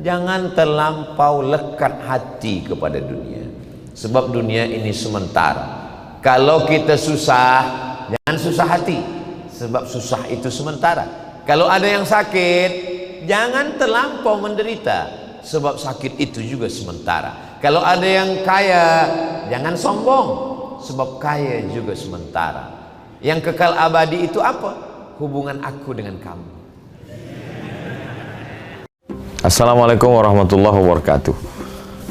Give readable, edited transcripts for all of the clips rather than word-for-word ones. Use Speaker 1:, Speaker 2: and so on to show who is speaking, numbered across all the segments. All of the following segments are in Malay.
Speaker 1: Jangan terlampau lekat hati kepada dunia, sebab dunia ini sementara. Kalau kita susah, jangan susah hati, sebab susah itu sementara. Kalau ada yang sakit, jangan terlampau menderita, sebab sakit itu juga sementara. Kalau ada yang kaya, jangan sombong, sebab kaya juga sementara. Yang kekal abadi itu apa? Hubungan aku dengan kamu.
Speaker 2: Assalamualaikum warahmatullahi wabarakatuh.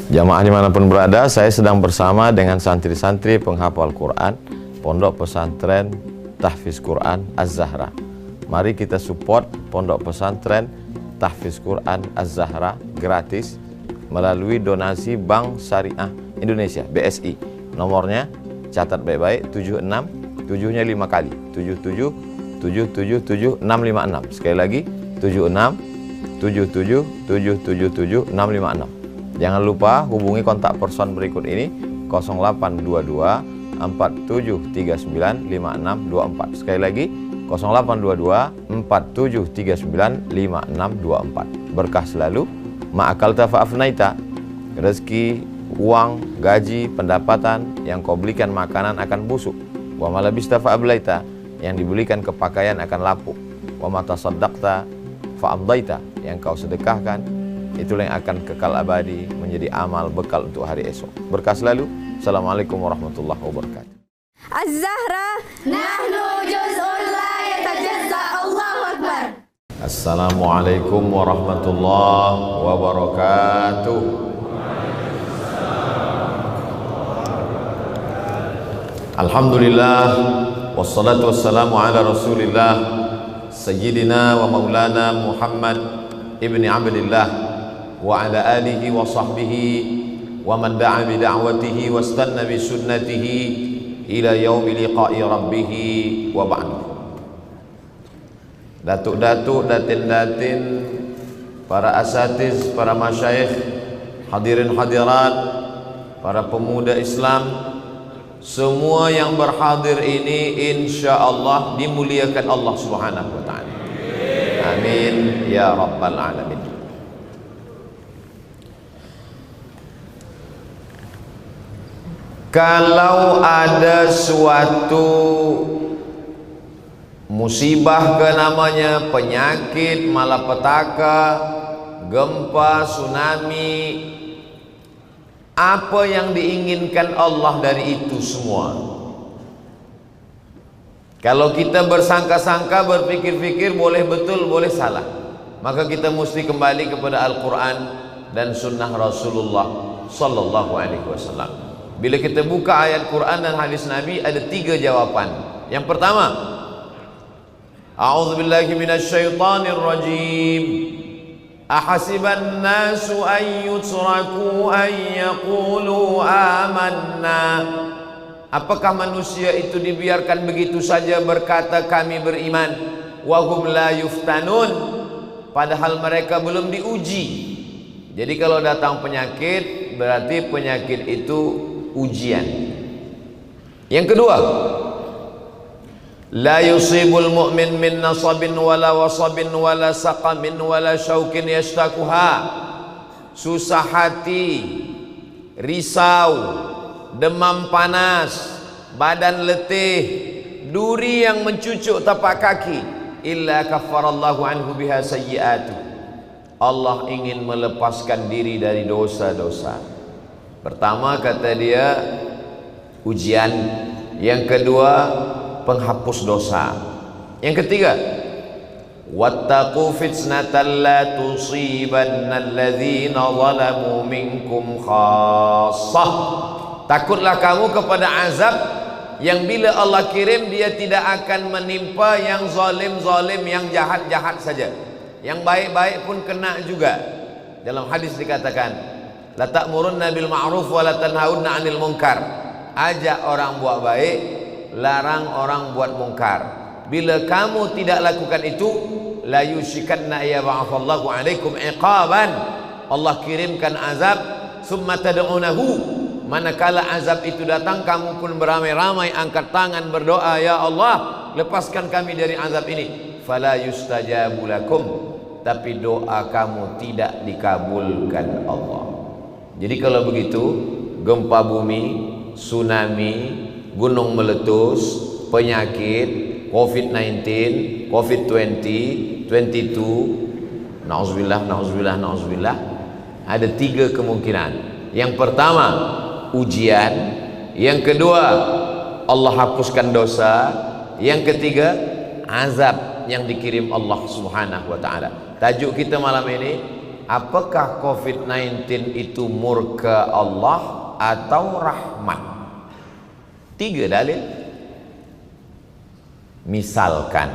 Speaker 2: Jamaah dimanapun berada, saya sedang bersama dengan santri-santri penghafal Quran Pondok Pesantren Tahfiz Quran Az-Zahra. Mari kita support Pondok Pesantren Tahfiz Quran Az-Zahra gratis melalui donasi Bank Syariah Indonesia (BSI). Nomornya catat baik-baik, 76 7-nya 5 kali, 77 777 656. Sekali lagi, 76 77 656. Jangan lupa hubungi kontak person berikut ini, 0822 4739 5624. Sekali lagi, 0822 4739 5624. Berkah selalu, ma'akalta fa'afnaita. Rezeki, uang, gaji, pendapatan yang kau belikan makanan akan busuk. Wa malabista fa'ablaita, yang dibelikan kepakaian akan lapuk. Wa mata saddaqta fa'amdaita, yang kau sedekahkan itulah yang akan kekal abadi menjadi amal bekal untuk hari esok. Berkah selalu. Assalamualaikum warahmatullahi wabarakatuh.
Speaker 3: Az-Zahra nahnu juz'un la yatajazza. Allahu Akbar.
Speaker 1: Assalamualaikum warahmatullahi wabarakatuh. Alhamdulillah, wassalatu wassalamu ala Rasulillah Sayyidina wa Maulana Muhammad ibni Abdillah wa ala alihi wa sahbihi wa man da'a bi da'watihi wa istanna bi sunnatihi ila yaumi liqa'i rabbih wa ba'du. Datuk-datuk, datin-datin, para asatiz, para masyayikh, hadirin hadirat, para pemuda Islam, semua yang berhadir ini insyaallah dimuliakan Allah Subhanahu wa taala. Amin ya rabbal alamin. Kalau ada suatu musibah ke namanya, penyakit, malapetaka, gempa, tsunami, apa yang diinginkan Allah dari itu semua? Kalau kita bersangka-sangka, berpikir-pikir, boleh betul, boleh salah, maka kita mesti kembali kepada Al-Quran dan Sunnah Rasulullah Sallallahu Alaihi Wasallam. Bila kita buka ayat Quran dan hadis Nabi, ada 3 jawaban. Yang pertama, A'udzubillahi minasyaitonir rajim. Ahasiban nasu an yutraku an yaqulu amanna. Apakah manusia itu dibiarkan begitu saja berkata kami beriman, wa hum la yuftanun, padahal mereka belum diuji. Jadi kalau datang penyakit, berarti penyakit itu ujian. Yang kedua, la yusibul mu'min min nasabin wala wasabin wala saqamin wala syaukin yashtakuha. Susah hati, risau, demam panas, badan letih, duri yang mencucuk tapak kaki, illa kaffarallahu anhu biha sayyi'atu. Allah ingin melepaskan diri dari dosa-dosa. Pertama kata dia ujian, yang kedua penghapus dosa, yang ketiga wattaqu fitnatan la tusibanna alladzina zalamu minkum khassah. Takutlah kamu kepada azab yang bila Allah kirim dia tidak akan menimpa yang zalim-zalim, yang jahat-jahat saja, yang baik-baik pun kena juga. Dalam hadis dikatakan, la ta'murunna bil ma'ruf wa la tanhauna 'anil munkar. Ajak orang buat baik, larang orang buat mungkar. Bila kamu tidak lakukan itu, la yushikanna yab'atsallahu 'alaikum iqaban. Allah kirimkan azab, summa tad'unahu. Manakala azab itu datang, kamu pun beramai-ramai angkat tangan berdoa, ya Allah, lepaskan kami dari azab ini. Fala yustajabu lakum, tapi doa kamu tidak dikabulkan Allah. Jadi kalau begitu, gempa bumi, tsunami, gunung meletus, penyakit, COVID-19, COVID-20, 22, nauzubillah, ada 3 kemungkinan. Yang pertama, ujian. Yang kedua, Allah hapuskan dosa. Yang ketiga, azab yang dikirim Allah Subhanahu wa ta'ala. Tajuk kita malam ini, apakah COVID-19 itu murka Allah atau rahmat? 3 dalil. Misalkan,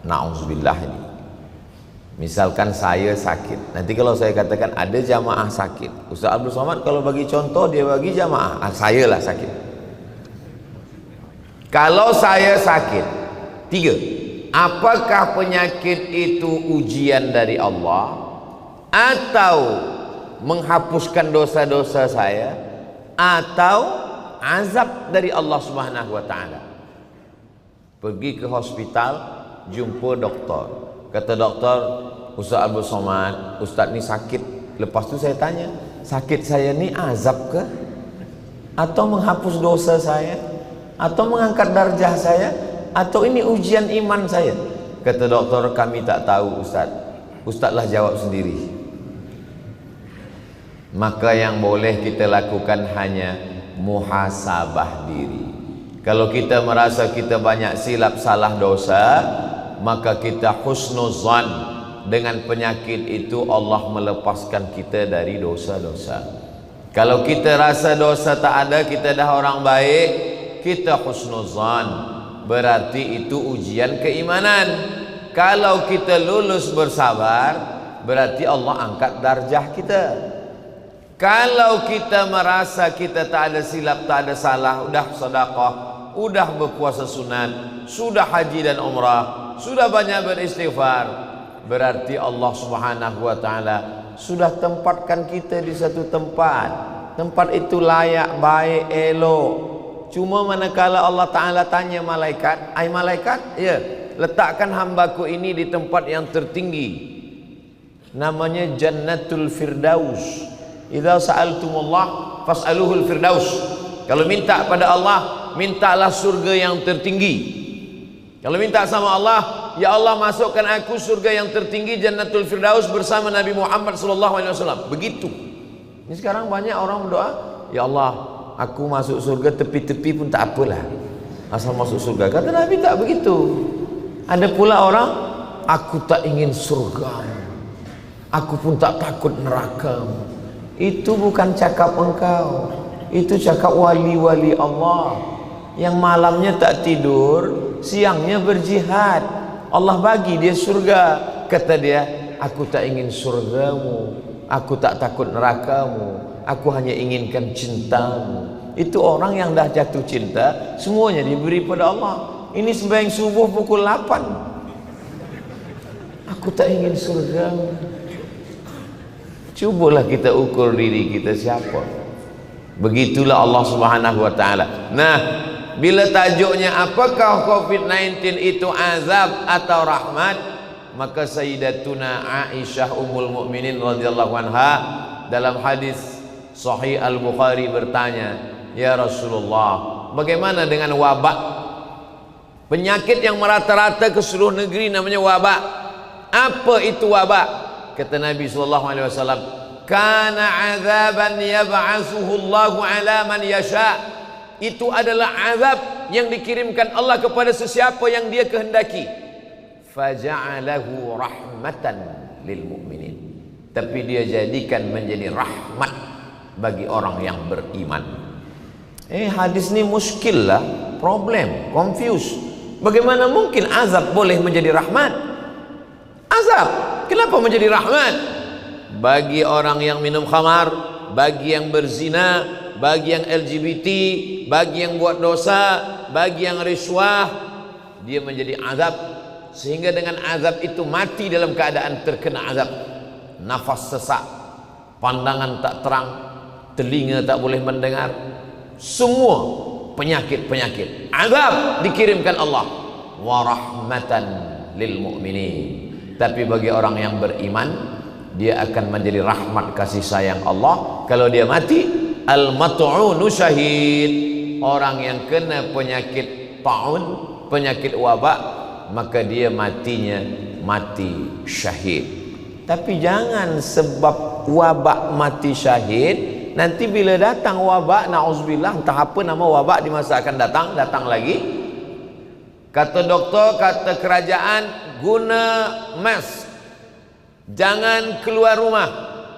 Speaker 1: na'udzubillah ini, misalkan saya sakit. Nanti kalau saya katakan ada jamaah sakit, Ustaz Abdul Somad kalau bagi contoh, dia bagi jamaah, saya lah sakit. Kalau saya sakit, 3, apakah penyakit itu ujian dari Allah atau menghapuskan dosa-dosa saya atau azab dari Allah Subhanahu wa ta'ala? Pergi ke hospital, jumpa doktor. Kata doktor, Ustaz Abdul Somad, Ustaz ni sakit. Lepas tu saya tanya, sakit saya ni azab ke? Atau menghapus dosa saya? Atau mengangkat darjah saya? Atau ini ujian iman saya? Kata doktor, kami tak tahu Ustaz. Ustazlah jawab sendiri. Maka yang boleh kita lakukan hanya muhasabah diri. Kalau kita merasa kita banyak silap salah dosa, maka kita husnuzan dengan penyakit itu Allah melepaskan kita dari dosa-dosa. Kalau kita rasa dosa tak ada, kita dah orang baik, kita husnuzan, berarti itu ujian keimanan. Kalau kita lulus bersabar, berarti Allah angkat darjah kita. Kalau kita merasa kita tak ada silap, tak ada salah, udah sedekah, udah berpuasa sunat, sudah haji dan umrah, sudah banyak beristighfar, berarti Allah Subhanahu wa ta'ala sudah tempatkan kita di satu tempat. Tempat itu layak, baik, elok. Cuma manakala Allah Ta'ala tanya malaikat, "Ai malaikat, ya, letakkan hambaku ini di tempat yang tertinggi, namanya Jannatul Firdaus. Idza sa'altumullah fas'aluhul Firdaus." Kalau minta pada Allah, mintalah surga yang tertinggi. Kalau minta sama Allah, ya Allah masukkan aku surga yang tertinggi Jannatul Firdaus bersama Nabi Muhammad SAW. Begitu. Ini sekarang banyak orang berdoa, ya Allah, aku masuk surga tepi-tepi pun tak apalah, asal masuk surga. Kata Nabi tak begitu. Ada pula orang, aku tak ingin surga, aku pun tak takut neraka. Itu bukan cakap engkau, itu cakap wali-wali Allah yang malamnya tak tidur, siangnya berjihad. Allah bagi dia surga. Kata dia, aku tak ingin surgamu, aku tak takut nerakamu, aku hanya inginkan cintamu. Itu orang yang dah jatuh cinta, semuanya diberi pada Allah. Ini sembahyang subuh pukul 8, aku tak ingin surgamu. Cubalah kita ukur diri kita siapa. Begitulah Allah Subhanahu wa ta'ala. Nah, bila tajuknya apakah COVID-19 itu azab atau rahmat, maka Sayyidatuna Aisyah Ummul Mukminin radhiyallahu anha dalam hadis Sahih Al-Bukhari bertanya, "Ya Rasulullah, bagaimana dengan wabak? Penyakit yang merata-rata ke seluruh negeri namanya wabak. Apa itu wabak?" Kata Nabi SAW, "Kana azaban yab'atsuhu Allahu ala man yasha." Itu adalah azab yang dikirimkan Allah kepada sesiapa yang dia kehendaki. Faja'alahu rahmatan lil mu'minin. Tapi dia jadikan menjadi rahmat bagi orang yang beriman. Hadis ni muskil lah, problem, confuse. Bagaimana mungkin azab boleh menjadi rahmat? Azab, kenapa menjadi rahmat? Bagi orang yang minum khamar, bagi yang berzina, bagi yang LGBT, bagi yang buat dosa, bagi yang riswah, dia menjadi azab. Sehingga dengan azab itu mati dalam keadaan terkena azab. Nafas sesak, pandangan tak terang, telinga tak boleh mendengar, semua penyakit-penyakit azab dikirimkan Allah. Wa rahmatan lil mu'minin. Tapi bagi orang yang beriman, dia akan menjadi rahmat kasih sayang Allah. Kalau dia mati, al-mat'unu syahid. Orang yang kena penyakit ta'un, penyakit wabak, maka dia matinya mati syahid. Tapi jangan sebab wabak mati syahid, nanti bila datang wabak, na'udzubillah, entah apa nama wabak di masa akan datang lagi. Kata doktor, kata kerajaan, guna mask, jangan keluar rumah.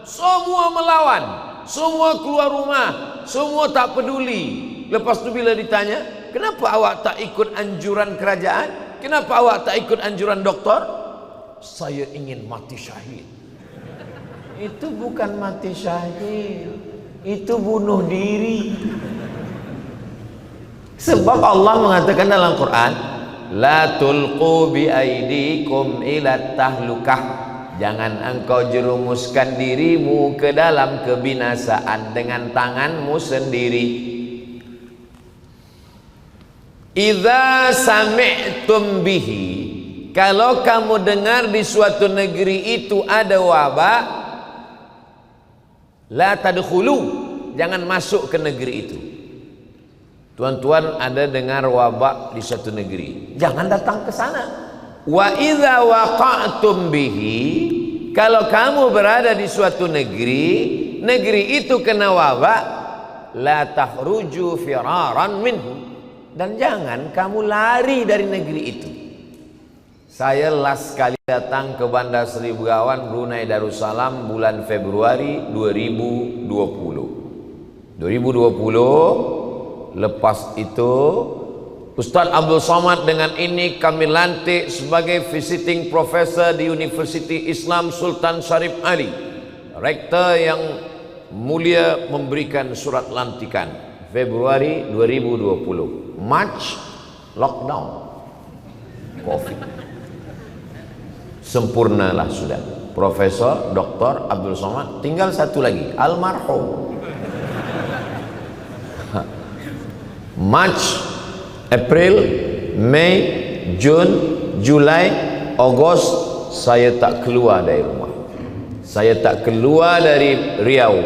Speaker 1: Semua melawan, semua keluar rumah, semua tak peduli. Lepas tu bila ditanya, kenapa awak tak ikut anjuran kerajaan? Kenapa awak tak ikut anjuran doktor? Saya ingin mati syahid. Itu bukan mati syahid, itu bunuh diri. Sebab Allah mengatakan dalam Quran, la tulqu bi aidikum ila tahlukah. Jangan engkau jerumuskan dirimu ke dalam kebinasaan dengan tanganmu sendiri. Idza sami'tum bihi, kalau kamu dengar di suatu negeri itu ada wabak, la tadkhulu, jangan masuk ke negeri itu. Tuan-tuan ada dengar wabak di suatu negeri, jangan datang ke sana. Wa idza waqa'tum bihi, kalau kamu berada di suatu negeri, negeri itu kena wabak, la tahruju firaran minhu, dan jangan kamu lari dari negeri itu. Saya last kali datang ke Bandar Seri Begawan, Brunei Darussalam bulan Februari 2020. Lepas itu Ustaz Abdul Somad dengan ini kami lantik sebagai visiting professor di University Islam Sultan Syarif Ali. Rektor yang mulia memberikan surat lantikan Februari 2020. March lockdown COVID. Sempurnalah sudah. Profesor Dr. Abdul Somad, tinggal satu lagi, almarhum. March, April, Mei, Jun, Julai, Ogos, saya tak keluar dari rumah. Saya tak keluar dari Riau.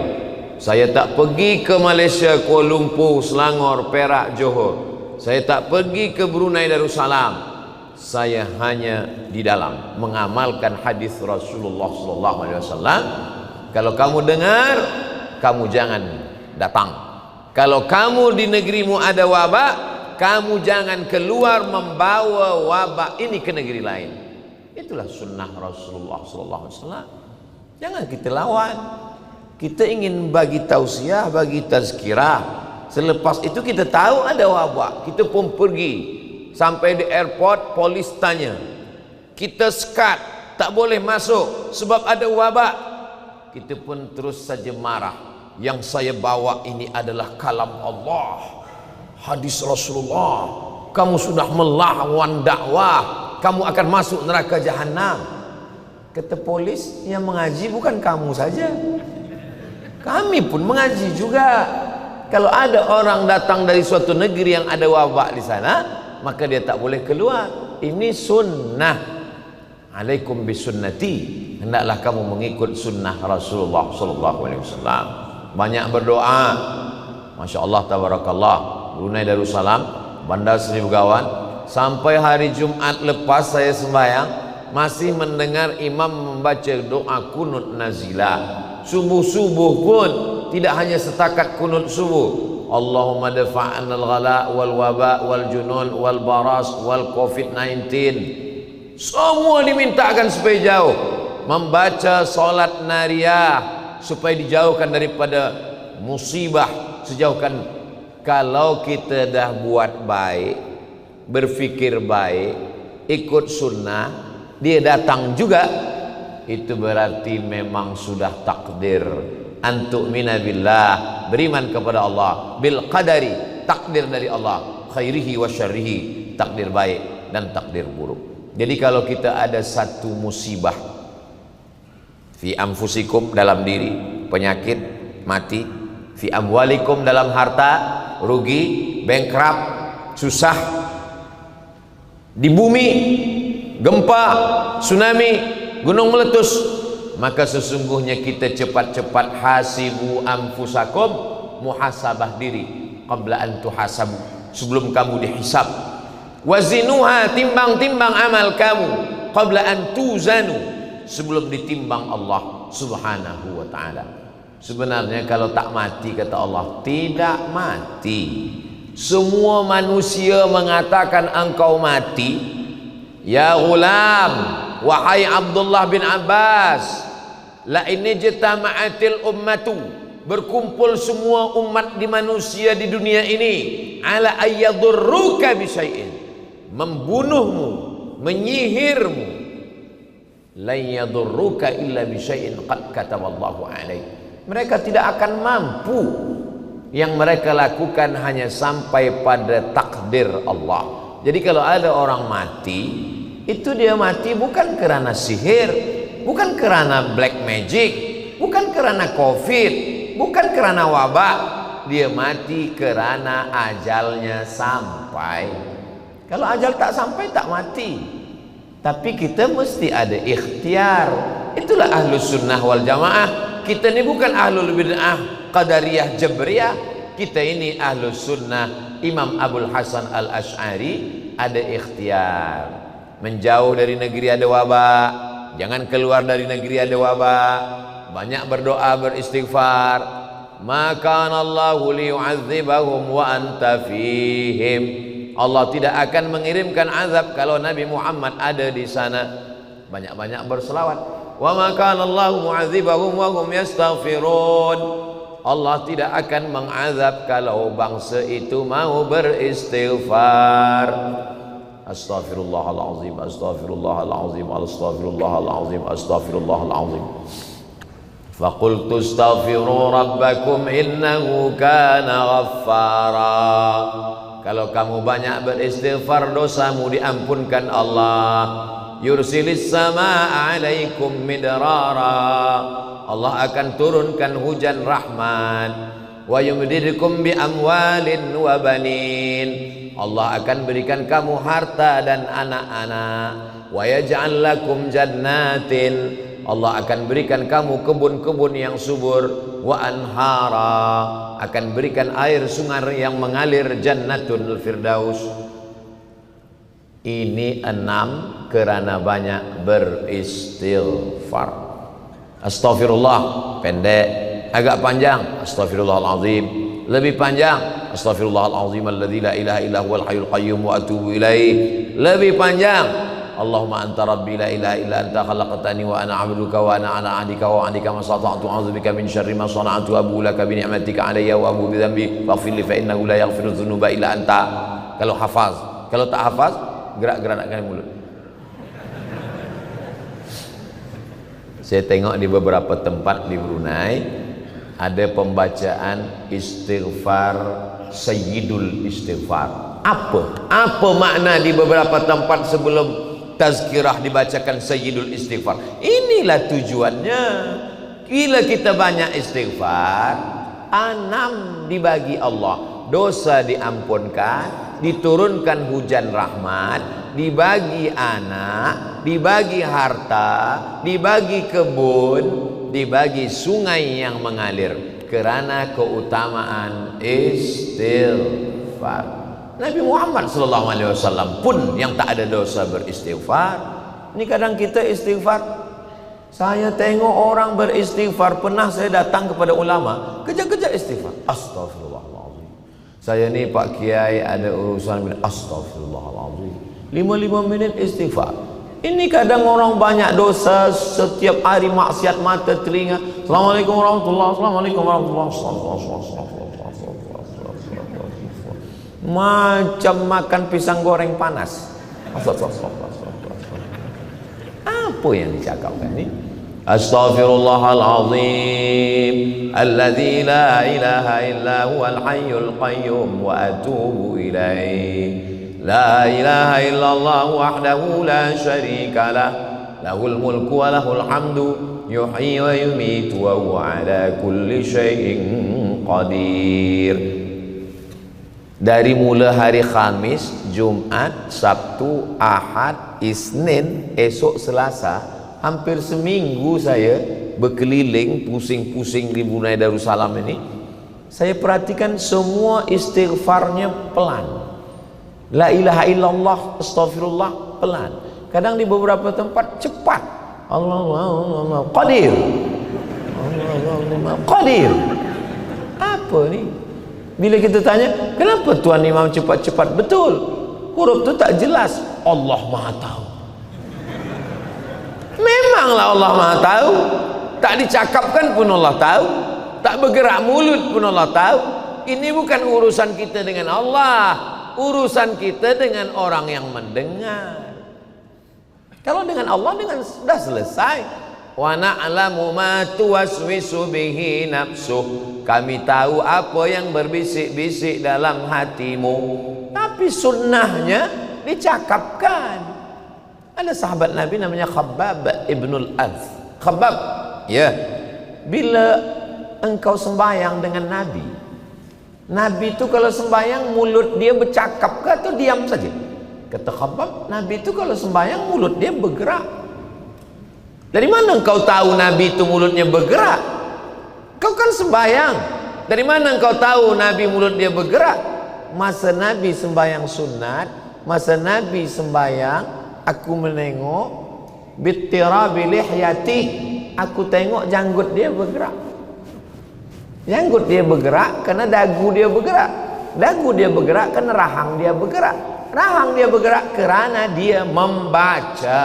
Speaker 1: Saya tak pergi ke Malaysia, Kuala Lumpur, Selangor, Perak, Johor. Saya tak pergi ke Brunei Darussalam. Saya hanya di dalam mengamalkan hadis Rasulullah SAW. Kalau kamu dengar, kamu jangan datang. Kalau kamu di negerimu ada wabak, kamu jangan keluar membawa wabak ini ke negeri lain. Itulah sunnah Rasulullah SAW. Jangan kita lawan. Kita ingin bagi tausiah, bagi tazkirah. Selepas itu kita tahu ada wabak, kita pun pergi. Sampai di airport, polis tanya, kita sekat, tak boleh masuk sebab ada wabak. Kita pun terus saja marah. Yang saya bawa ini adalah kalam Allah, hadis Rasulullah. Kamu sudah melawan dakwah, kamu akan masuk neraka jahanam. Kata polis, yang mengaji bukan kamu saja, kami pun mengaji juga. Kalau ada orang datang dari suatu negeri yang ada wabak di sana, maka dia tak boleh keluar. Ini sunnah. Alaikum bisunnati, hendaklah kamu mengikut sunnah Rasulullah SAW. Banyak berdoa. Masya Allah, tabarakallah. Brunei Darussalam, Bandar Seri Begawan, sampai hari Jumat lepas saya sembahyang, masih mendengar imam membaca doa kunut nazilah. Subuh-subuh pun tidak hanya setakat kunut subuh. Allahumma dafa'an al-ghala wal waba wal junun wal baras wal covid-19. Semua dimintakan supaya jauh. Membaca solat nariyah supaya dijauhkan daripada musibah, sejauhkan. Kalau kita dah buat baik, berfikir baik, ikut sunnah, dia datang juga, itu berarti memang sudah takdir. Antu'mina billah, beriman kepada Allah, bil qadari, takdir dari Allah, khairihi wa syarrihi, takdir baik dan takdir buruk. Jadi kalau kita ada satu musibah, fi anfusikum, dalam diri, penyakit, mati, fi amwalikum, dalam harta, rugi, bankrupt, susah, di bumi, gempa, tsunami, gunung meletus, maka sesungguhnya kita cepat-cepat hasibu anfusakum, muhasabah diri qabla an tuhasabu, sebelum kamu dihisab. Wazinuha, timbang-timbang amal kamu qabla an tuzanu, sebelum ditimbang Allah subhanahu wa ta'ala. Sebenarnya kalau tak mati, kata Allah, tidak mati. Semua manusia mengatakan engkau mati. Ya ghulam, wahai Abdullah bin Abbas, la ini jitama'atil ummatu, berkumpul semua umat di manusia di dunia ini, ala ayyadurruka bisyai'in, membunuhmu, menyihirmu, la yadurruka illa bisyai'in qad kataballahu alaik. Mereka tidak akan mampu. Yang mereka lakukan hanya sampai pada takdir Allah. Jadi kalau ada orang mati, itu dia mati bukan karena sihir, bukan karena black magic, bukan karena covid, bukan karena wabah. Dia mati karena ajalnya sampai. Kalau ajal tak sampai, tak mati. Tapi kita mesti ada ikhtiar. Itulah ahlus sunnah wal jamaah. Kita ini bukan ahlul bid'ah qadariyah jabriyah. Kita ini ahlus sunnah. Imam Abul Hasan Al-Ash'ari ada ikhtiar. Menjauh dari negeri ada wabah, jangan keluar dari negeri ada wabah. Banyak berdoa, beristighfar. Maka Allahu liyu'adzibahum wa anta fihim. Allah tidak akan mengirimkan azab kalau Nabi Muhammad ada di sana. Banyak-banyak berselawat. Wa ma kana Allahu mu'adzibahum wa hum yastaghfirun. Allah tidak akan mengazab kalau bangsa itu mau beristighfar. Astaghfirullahalazim, astaghfirullahalazim, astaghfirullahalazim, astaghfirullahalazim. Faqultu astaghfiru rabbakum innahu kana ghaffara. Kalau kamu banyak beristighfar, dosamu diampunkan Allah. Yursilis samaa alaikum midrara. Allah akan turunkan hujan rahmat. Wa yumdidukum bi amwalin wa banin. Allah akan berikan kamu harta dan anak-anak. Wa yaj'al lakum jannatin. Allah akan berikan kamu kebun-kebun yang subur. Wa anhara, akan berikan air sungai yang mengalir, jannatul firdaus. Ini 6 karena banyak beristighfar. Astaghfirullah pendek, agak panjang astaghfirullahalazim, lebih panjang astaghfirullahalazim alladzi la ilaha illa huwal hayyul qayyum wa atubu ilaih, lebih panjang Allahumma anta rabbi la ilaha illa anta khalaqtani wa ana 'abduka wa ana 'ala 'ahdika wa 'adika ma stata'tu a'udzubika min syarri ma sana'tu abu laka bi ni'matika 'alayya wa abu bi dhanbi faghfir li fa innahu la yaghfiru dzunuba illa anta. Kalau hafaz, kalau tak hafaz gerak-gerakkan mulut. Saya tengok di beberapa tempat di Brunei ada pembacaan istighfar, sayyidul istighfar. Apa makna di beberapa tempat sebelum tazkirah dibacakan sayyidul istighfar? Inilah tujuannya. Bila kita banyak istighfar, 6 dibagi Allah, dosa diampunkan, diturunkan hujan rahmat, dibagi anak, dibagi harta, dibagi kebun, dibagi sungai yang mengalir, kerana keutamaan istighfar. Nabi Muhammad SAW pun yang tak ada dosa beristighfar. Ini kadang kita istighfar, saya tengok orang beristighfar, pernah saya datang kepada ulama, kejar-kejar istighfar, astagfirullahaladzim, saya ni Pak Kiai ada urusan, astagfirullahaladzim, 5 menit istighfar. Ini kadang orang banyak dosa, setiap hari maksiat mata telinga. Assalamualaikum warahmatullahi wabarakatuh. Assalamualaikum warahmatullahi wabarakatuh. Macam makan pisang goreng panas. Apa yang dicakapkan ini? Astaghfirullahalazim alladzi la ilaha illa huwal hayyul qayyum wa atubu ilaih. La ilaha illallah wahdahu la syarika lah, lahul mulku wa lahul hamdu, yuhyi wa yumitu wa huwa ala kulli syai'in qadir. Dari mula hari Khamis, Jumat, Sabtu, Ahad, Isnin, esok Selasa, hampir seminggu saya berkeliling pusing-pusing di Brunei Darussalam ini. Saya perhatikan semua istighfarnya pelan. La ilaha illallah, astagfirullah pelan. Kadang di beberapa tempat cepat. Allah Qadir. Allah Qadir. Apa ni? Bila kita tanya, kenapa Tuan Imam cepat-cepat? Betul, huruf tu tak jelas. Allah Maha Tahu. Memanglah Allah Maha Tahu. Tak dicakapkan pun Allah tahu. Tak bergerak mulut pun Allah tahu. Ini bukan urusan kita dengan Allah, urusan kita dengan orang yang mendengar. Kalau dengan Allah, sudah selesai. Wa na'lamu ma tuwaswisu bihi nafsuh. Kami tahu apa yang berbisik-bisik dalam hatimu. Tapi sunnahnya dicakapkan. Ada sahabat Nabi namanya Khabbab ibnul Arth. Khabbab, ya, bila engkau sembahyang dengan Nabi, Nabi itu kalau sembahyang mulut dia bercakap ke atau diam saja? Kata Khabbab, Nabi itu kalau sembahyang mulut dia bergerak. Dari mana engkau tahu Nabi itu mulutnya bergerak? Kau kan sembahyang. Dari mana engkau tahu Nabi mulut dia bergerak? Masa Nabi sembahyang sunat, masa Nabi sembahyang, aku menengok bittirabi lihyati, aku tengok janggut dia bergerak. Janggut dia bergerak karena dagu dia bergerak. Dagu dia bergerak karena rahang dia bergerak. Rahang dia bergerak kerana dia membaca.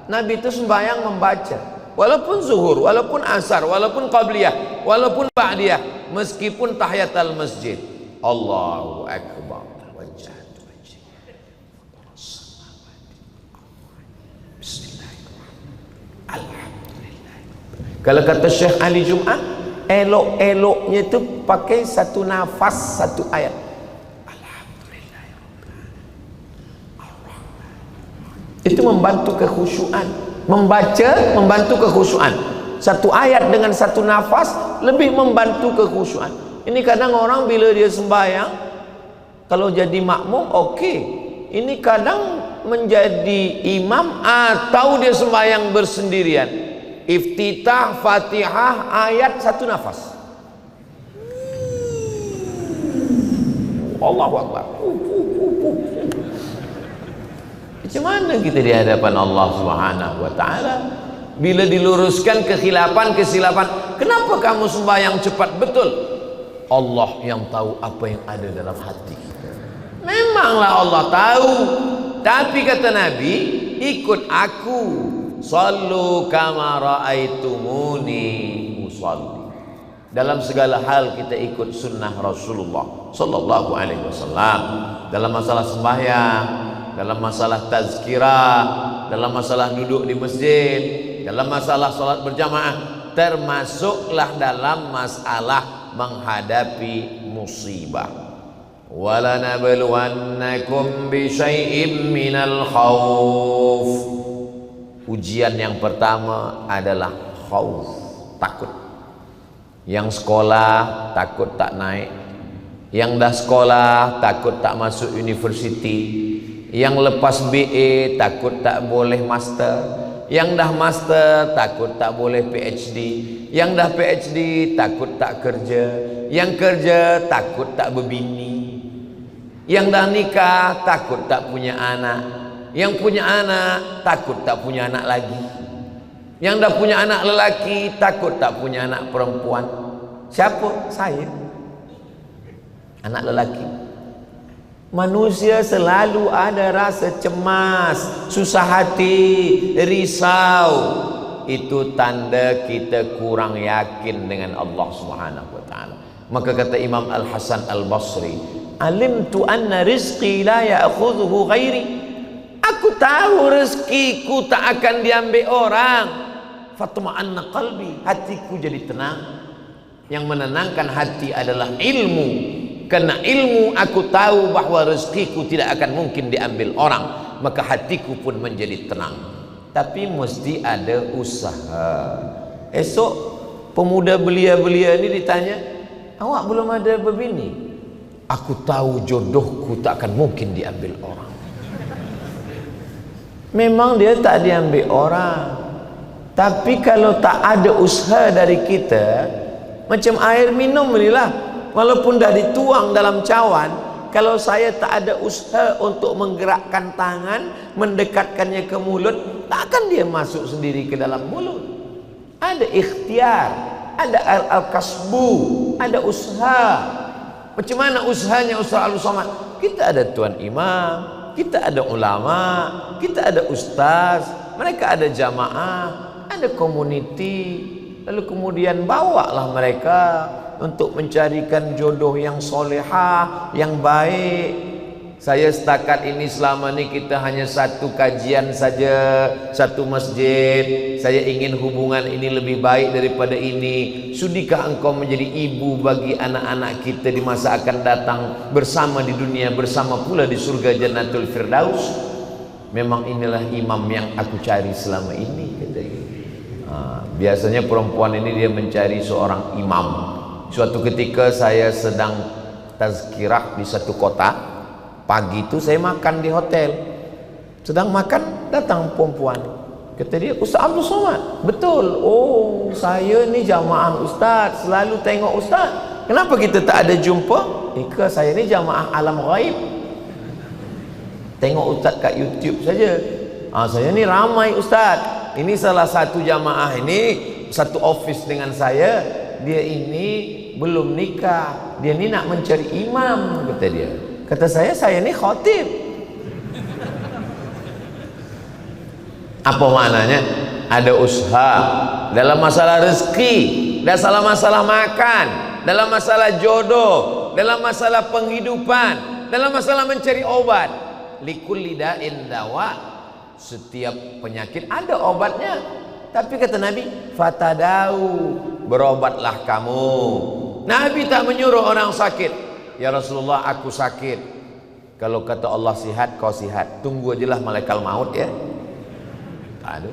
Speaker 1: Nabi itu sembahyang membaca. Walaupun zuhur, walaupun asar, walaupun qabliyah, walaupun ba'diyah, meskipun tahiyatul masjid. Allahu akbar. Wajjahtu wajhi. Bismillahirrahmanirrahim. Alhamdulillah. Kalau kata Syekh Ali Jum'ah, elok-eloknya itu pakai satu nafas, satu ayat. Itu membantu kekhusyuan. Membaca membantu kekhusyuan. Satu ayat dengan satu nafas lebih membantu kekhusyuan. Ini kadang orang bila dia sembahyang, kalau jadi makmum okey. Ini kadang menjadi imam atau dia sembahyang bersendirian. Iftitah, Fatihah, ayat satu nafas. Allahu Akbar. Macam mana kita di hadapan Allah Subhanahu wa taala bila diluruskan kesilapan? Kenapa kamu sembahyang cepat? Betul, Allah yang tahu apa yang ada dalam hati. Memanglah Allah tahu, tapi kata Nabi, ikut aku, sallu kama raaitumuni usalli. Dalam segala hal kita ikut sunnah Rasulullah sallallahu alaihi wasallam. Dalam masalah sembahyang, dalam masalah tazkirah, dalam masalah duduk di masjid, dalam masalah salat berjamaah, termasuklah dalam masalah menghadapi musibah. Wala nabluwannakum bi syai'im minal khauf. Ujian yang pertama adalah khauf, takut. Yang sekolah takut tak naik, yang dah sekolah takut tak masuk universiti, yang lepas BA takut tak boleh master, yang dah master takut tak boleh PhD, yang dah PhD takut tak kerja, yang kerja takut tak berbini, yang dah nikah takut tak punya anak, yang punya anak takut tak punya anak lagi, yang dah punya anak lelaki takut tak punya anak perempuan. Siapa? Saya, anak lelaki. Manusia selalu ada rasa cemas, susah hati, risau. Itu tanda kita kurang yakin dengan Allah Subhanahu wa taala. Maka kata Imam Al-Hasan Al-Basri, alimtu anna rizqi la ya'khudhuhu ghairi. Aku tahu rezekiku tak akan diambil orang. Fatma'anna qalbi, hatiku jadi tenang. Yang menenangkan hati adalah ilmu. Karena ilmu aku tahu bahawa rezekiku tidak akan mungkin diambil orang, maka hatiku pun menjadi tenang. Tapi mesti ada usaha. Esok pemuda belia-belia ini ditanya, awak belum ada berbini? Aku tahu jodohku tak akan mungkin diambil orang. Memang dia tak diambil orang, Tapi kalau tak ada usaha dari kita, macam air minum inilah, walaupun dah dituang dalam cawan, kalau saya tak ada usaha untuk menggerakkan tangan, mendekatkannya ke mulut, takkan dia masuk sendiri ke dalam mulut. Ada ikhtiar, ada al-kasbu, ada usaha. Macam mana usahanya Ustaz Abdul Somad? Kita ada tuan imam, kita ada ulama, kita ada ustaz, mereka ada jamaah, ada community, lalu kemudian bawalah mereka untuk mencarikan jodoh yang solehah, yang baik. Saya setakat ini selama ini kita hanya satu kajian saja, satu masjid. Saya ingin hubungan ini lebih baik daripada ini. Sudikah engkau menjadi ibu bagi anak-anak kita di masa akan datang, bersama di dunia, bersama pula di surga Jannatul Firdaus? Memang inilah imam yang aku cari selama ini, katanya. Biasanya perempuan ini dia mencari seorang imam. Suatu ketika saya sedang tazkirah di satu kota. Pagi itu saya makan di hotel. Sedang makan, datang perempuan. Kata dia, Ustaz Abdul Somad. Betul. Oh, saya ni jamaah Ustaz, selalu tengok Ustaz. Kenapa kita tak ada jumpa? Ika, saya ni jamaah alam ghaib. Tengok Ustaz kat YouTube saja. Saya ni ramai Ustaz. Ini salah satu jamaah ini, satu office dengan saya. Dia ini belum nikah. Dia ni nak mencari imam, kata dia. Kata saya ni khatib. Apa maknanya? Ada usaha dalam masalah rezeki, dalam masalah makan, dalam masalah jodoh, dalam masalah penghidupan, dalam masalah mencari obat. Likulli da'in dawa. Setiap penyakit ada obatnya. Tapi kata Nabi, fatadau, berobatlah kamu. Nabi tak menyuruh orang sakit. Ya Rasulullah, aku sakit. Kalau kata Allah sihat, kau sihat. Tunggu ajalah malaikat maut ya. Tak ada.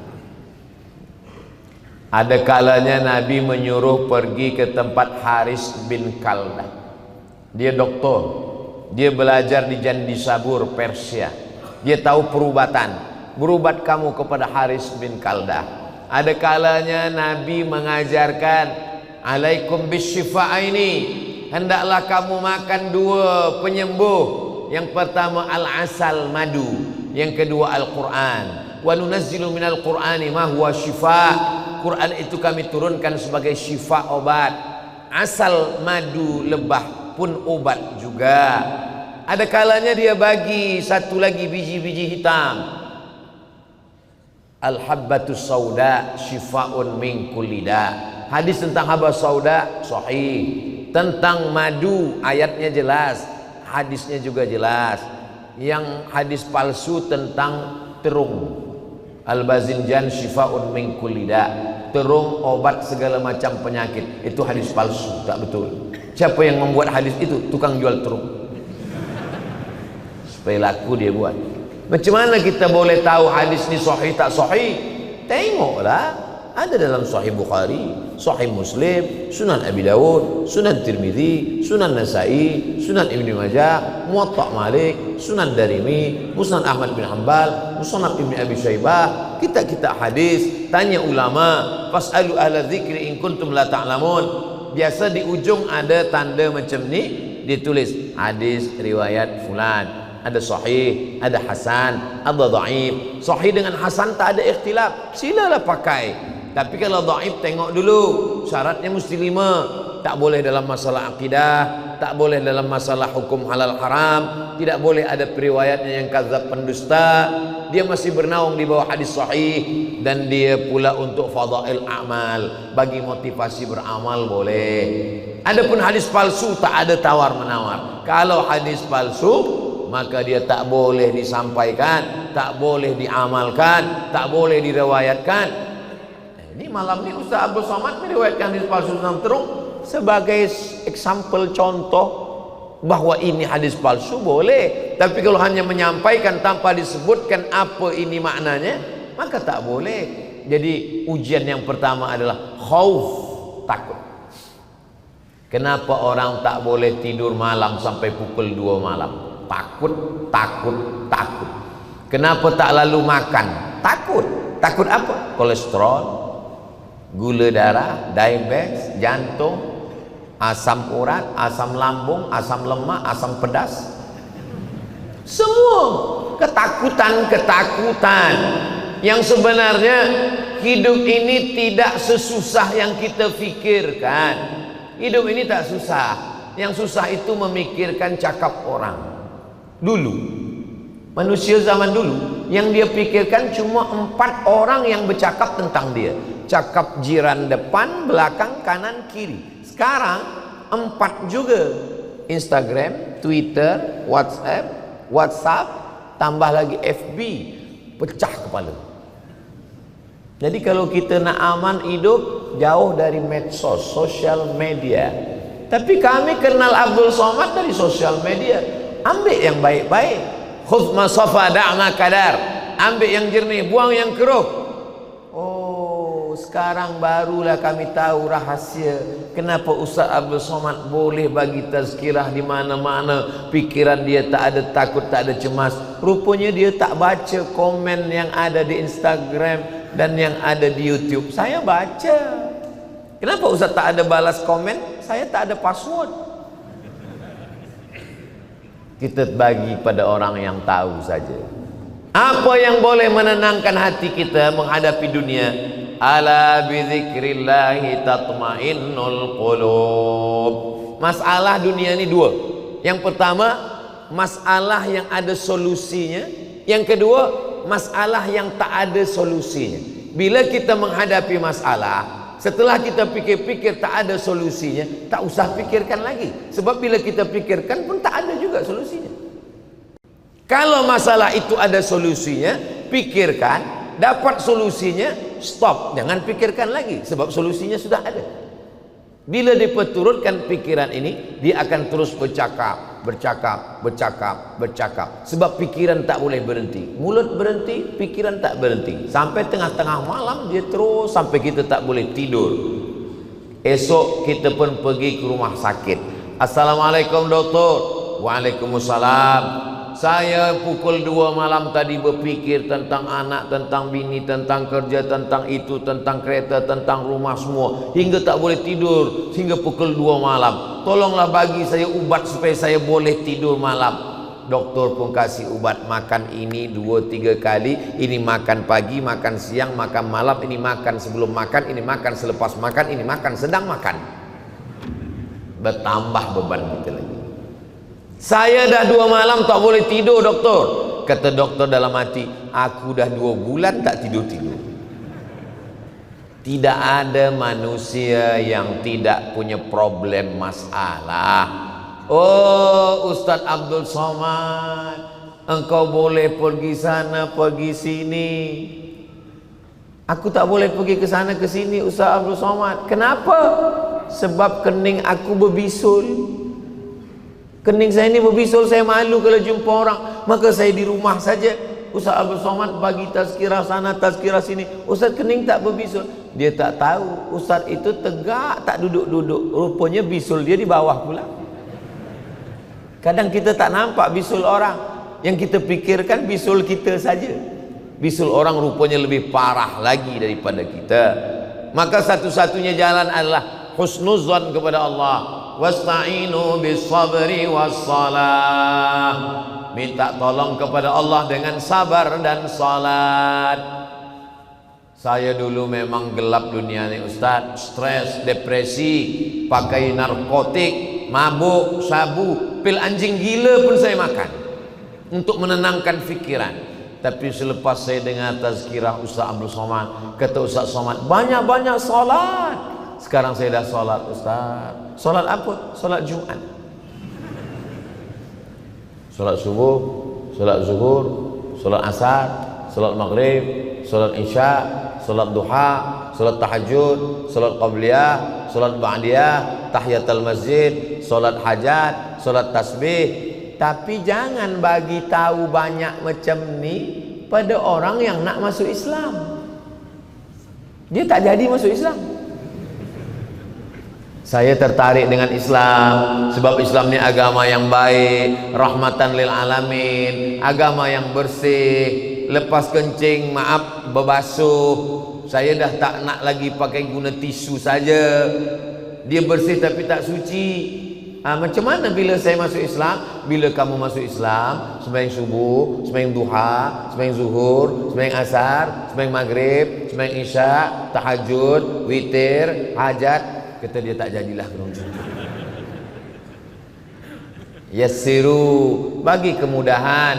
Speaker 1: Ada kalanya Nabi menyuruh pergi ke tempat Haris bin Kaldah. Dia doktor. Dia belajar di Jandisabur, Persia. Dia tahu perubatan. Berubat kamu kepada Haris bin Kaldah. Ada kalanya Nabi mengajarkan, alaikum bisyifa'aini. Hendaklah kamu makan dua penyembuh. Yang pertama al-asal, madu. Yang kedua Al-Quran. Wa nunazzilu minal Qur'ani ma huwa syifa. Quran itu kami turunkan sebagai syifa, obat. Asal, madu, lebah pun obat juga. Ada kalanya dia bagi satu lagi biji-biji hitam. Al-habbatus sauda syifa'un min kulli da. Hadis tentang habba sauda sahih. Tentang madu ayatnya jelas, hadisnya juga jelas. Yang hadis palsu tentang terung, al-bazinjan syifa'un min kulli da. Terung obat segala macam penyakit. Itu hadis palsu, tak betul. Siapa yang membuat hadis itu? Tukang jual terung. Supaya laku dia buat. Macam mana kita boleh tahu hadis ni sahih tak sahih? Tengoklah. Ada dalam Sahih Bukhari, Sahih Muslim, Sunan Abi Dawud, Sunan Tirmidzi, Sunan Nasai, Sunan Ibnu Majah, Muwatta Malik, Sunan Darimi, Musnad Ahmad bin Hanbal, Musnad Ibnu Abi Syaibah, kitab-kitab hadis. Tanya ulama, fasalu ahla dzikri in kuntum la ta'lamun. Biasa di ujung ada tanda macam ni, ditulis hadis riwayat fulan. Ada sahih, ada hasan, ada dhaif. Sahih dengan hasan tak ada ikhtilaf, silalah pakai. Tapi kalau dhaif tengok dulu, syaratnya mesti 5. Tak boleh dalam masalah akidah, tak boleh dalam masalah hukum halal haram, tidak boleh ada periwayatnya yang kadzab, pendusta. Dia masih bernaung di bawah hadis sahih, dan dia pula untuk fadail amal, bagi motivasi beramal boleh. Adapun hadis palsu tak ada tawar menawar. Kalau hadis palsu, maka dia tak boleh disampaikan, tak boleh diamalkan, tak boleh diriwayatkan. Ini malam ini Ustaz Abdul Somad meriwayatkan hadis palsu tentang terung sebagai example, contoh bahwa ini hadis palsu boleh. Tapi kalau hanya menyampaikan tanpa disebutkan apa ini maknanya, maka tak boleh. Jadi ujian yang pertama adalah khauf, takut. Kenapa orang tak boleh tidur malam sampai pukul 2 malam? Takut, takut, takut. Kenapa tak lalu makan? Takut. Takut apa? Kolesterol, gula darah, diabetes, jantung, asam urat, asam lambung, asam lemak, asam pedas. Semua ketakutan-ketakutan yang sebenarnya hidup ini tidak sesusah yang kita pikirkan. Hidup ini tak susah. Yang susah itu memikirkan cakap orang. Dulu, manusia zaman dulu, yang dia pikirkan cuma 4 orang yang bercakap tentang dia. Cakap jiran depan, belakang, kanan, kiri. Sekarang 4 juga. Instagram, Twitter, WhatsApp, tambah lagi FB. Pecah kepala. Jadi kalau kita nak aman hidup, jauh dari medsos, sosial media. Tapi kami kenal Abdul Somad dari sosial media. Ambil yang baik-baik. Khudh ma safa da'ma kadar. Ambil yang jernih, buang yang keruh. Oh, sekarang barulah kami tahu rahasia kenapa Ustaz Abdul Somad boleh bagi tazkirah di mana-mana. Pikiran dia tak ada takut, tak ada cemas. Rupanya dia tak baca komen yang ada di Instagram dan yang ada di YouTube. Saya baca. Kenapa Ustaz tak ada balas komen? Saya tak ada password. Kita bagi pada orang yang tahu saja. Apa yang boleh menenangkan hati kita menghadapi dunia? Ala bizikrillahi tatmainnul qulub. Masalah dunia ini 2. Yang pertama, masalah yang ada solusinya. Yang kedua, masalah yang tak ada solusinya. Bila kita menghadapi masalah, setelah kita pikir-pikir tak ada solusinya, tak usah pikirkan lagi. Sebab bila kita pikirkan pun tak ada juga solusinya. Kalau masalah itu ada solusinya, pikirkan, dapat solusinya, stop, jangan pikirkan lagi. Sebab solusinya sudah ada. Bila diperturutkan pikiran ini, dia akan terus bercakap. Sebab pikiran tak boleh berhenti. Mulut berhenti, pikiran tak berhenti. Sampai tengah-tengah malam dia terus, sampai kita tak boleh tidur. Esok kita pun pergi ke rumah sakit. Assalamualaikum doktor. Waalaikumsalam. Saya pukul 2 malam tadi berpikir tentang anak, tentang bini, tentang kerja, tentang itu, tentang kereta, tentang rumah semua. Hingga tak boleh tidur, hingga pukul 2 malam. Tolonglah bagi saya ubat supaya saya boleh tidur malam. Doktor pun kasih ubat, makan ini 2-3 kali. Ini makan pagi, makan siang, makan malam. Ini makan sebelum makan, ini makan selepas makan, ini makan sedang makan. Bertambah beban kita lagi. Saya dah 2 malam tak boleh tidur doktor. Kata doktor dalam hati, aku dah 2 bulan tak tidur-tidur. Tidak ada manusia yang tidak punya problem masalah. Oh Ustaz Abdul Somad, engkau boleh pergi sana pergi sini. Aku tak boleh pergi ke sana ke sini Ustaz Abdul Somad. Kenapa? Sebab kening aku berbisul. Kening saya ini berbisul, saya malu kalau jumpa orang. Maka saya di rumah saja. Ustaz Abdul Somad bagi tazkirah sana, tazkirah sini. Ustaz kening tak berbisul. Dia tak tahu Ustaz itu tegak, tak duduk-duduk. Rupanya bisul dia di bawah pula. Kadang kita tak nampak bisul orang. Yang kita pikirkan bisul kita saja. Bisul orang rupanya lebih parah lagi daripada kita. Maka satu-satunya jalan adalah husnuzan kepada Allah. Wasta'inu bis sabri was salah. Minta tolong kepada Allah dengan sabar dan salat. Saya dulu memang gelap dunia ini Ustaz. Stres, depresi, pakai narkotik, mabuk, sabu, pil anjing gila pun saya makan untuk menenangkan fikiran. Tapi selepas saya dengar tazkirah Ustaz Abdul Somad, kata Ustaz Somad, banyak-banyak salat. Sekarang saya dah salat Ustaz. Salat apa? Salat Jumat. Salat subuh, salat zuhur, salat asar, salat maghrib, salat isya, salat duha, salat tahajud, salat qabliyah, salat ba'diyah, tahiyatul masjid, salat hajat, salat tasbih. Tapi jangan bagi tahu banyak macam ni pada orang yang nak masuk Islam. Dia tak jadi masuk Islam. Saya tertarik dengan Islam sebab Islam ni agama yang baik, rahmatan lil alamin, agama yang bersih, lepas kencing maaf berbasuh, saya dah tak nak lagi pakai guna tisu saja. Dia bersih tapi tak suci. Macam mana bila saya masuk Islam? Bila kamu masuk Islam, sembahyang subuh, sembahyang duha, sembahyang zuhur, sembahyang asar, sembahyang maghrib, sembahyang isya, tahajud, witir, hajat. Kata dia tak jadilah kena macam tu. Yassiru, bagi kemudahan,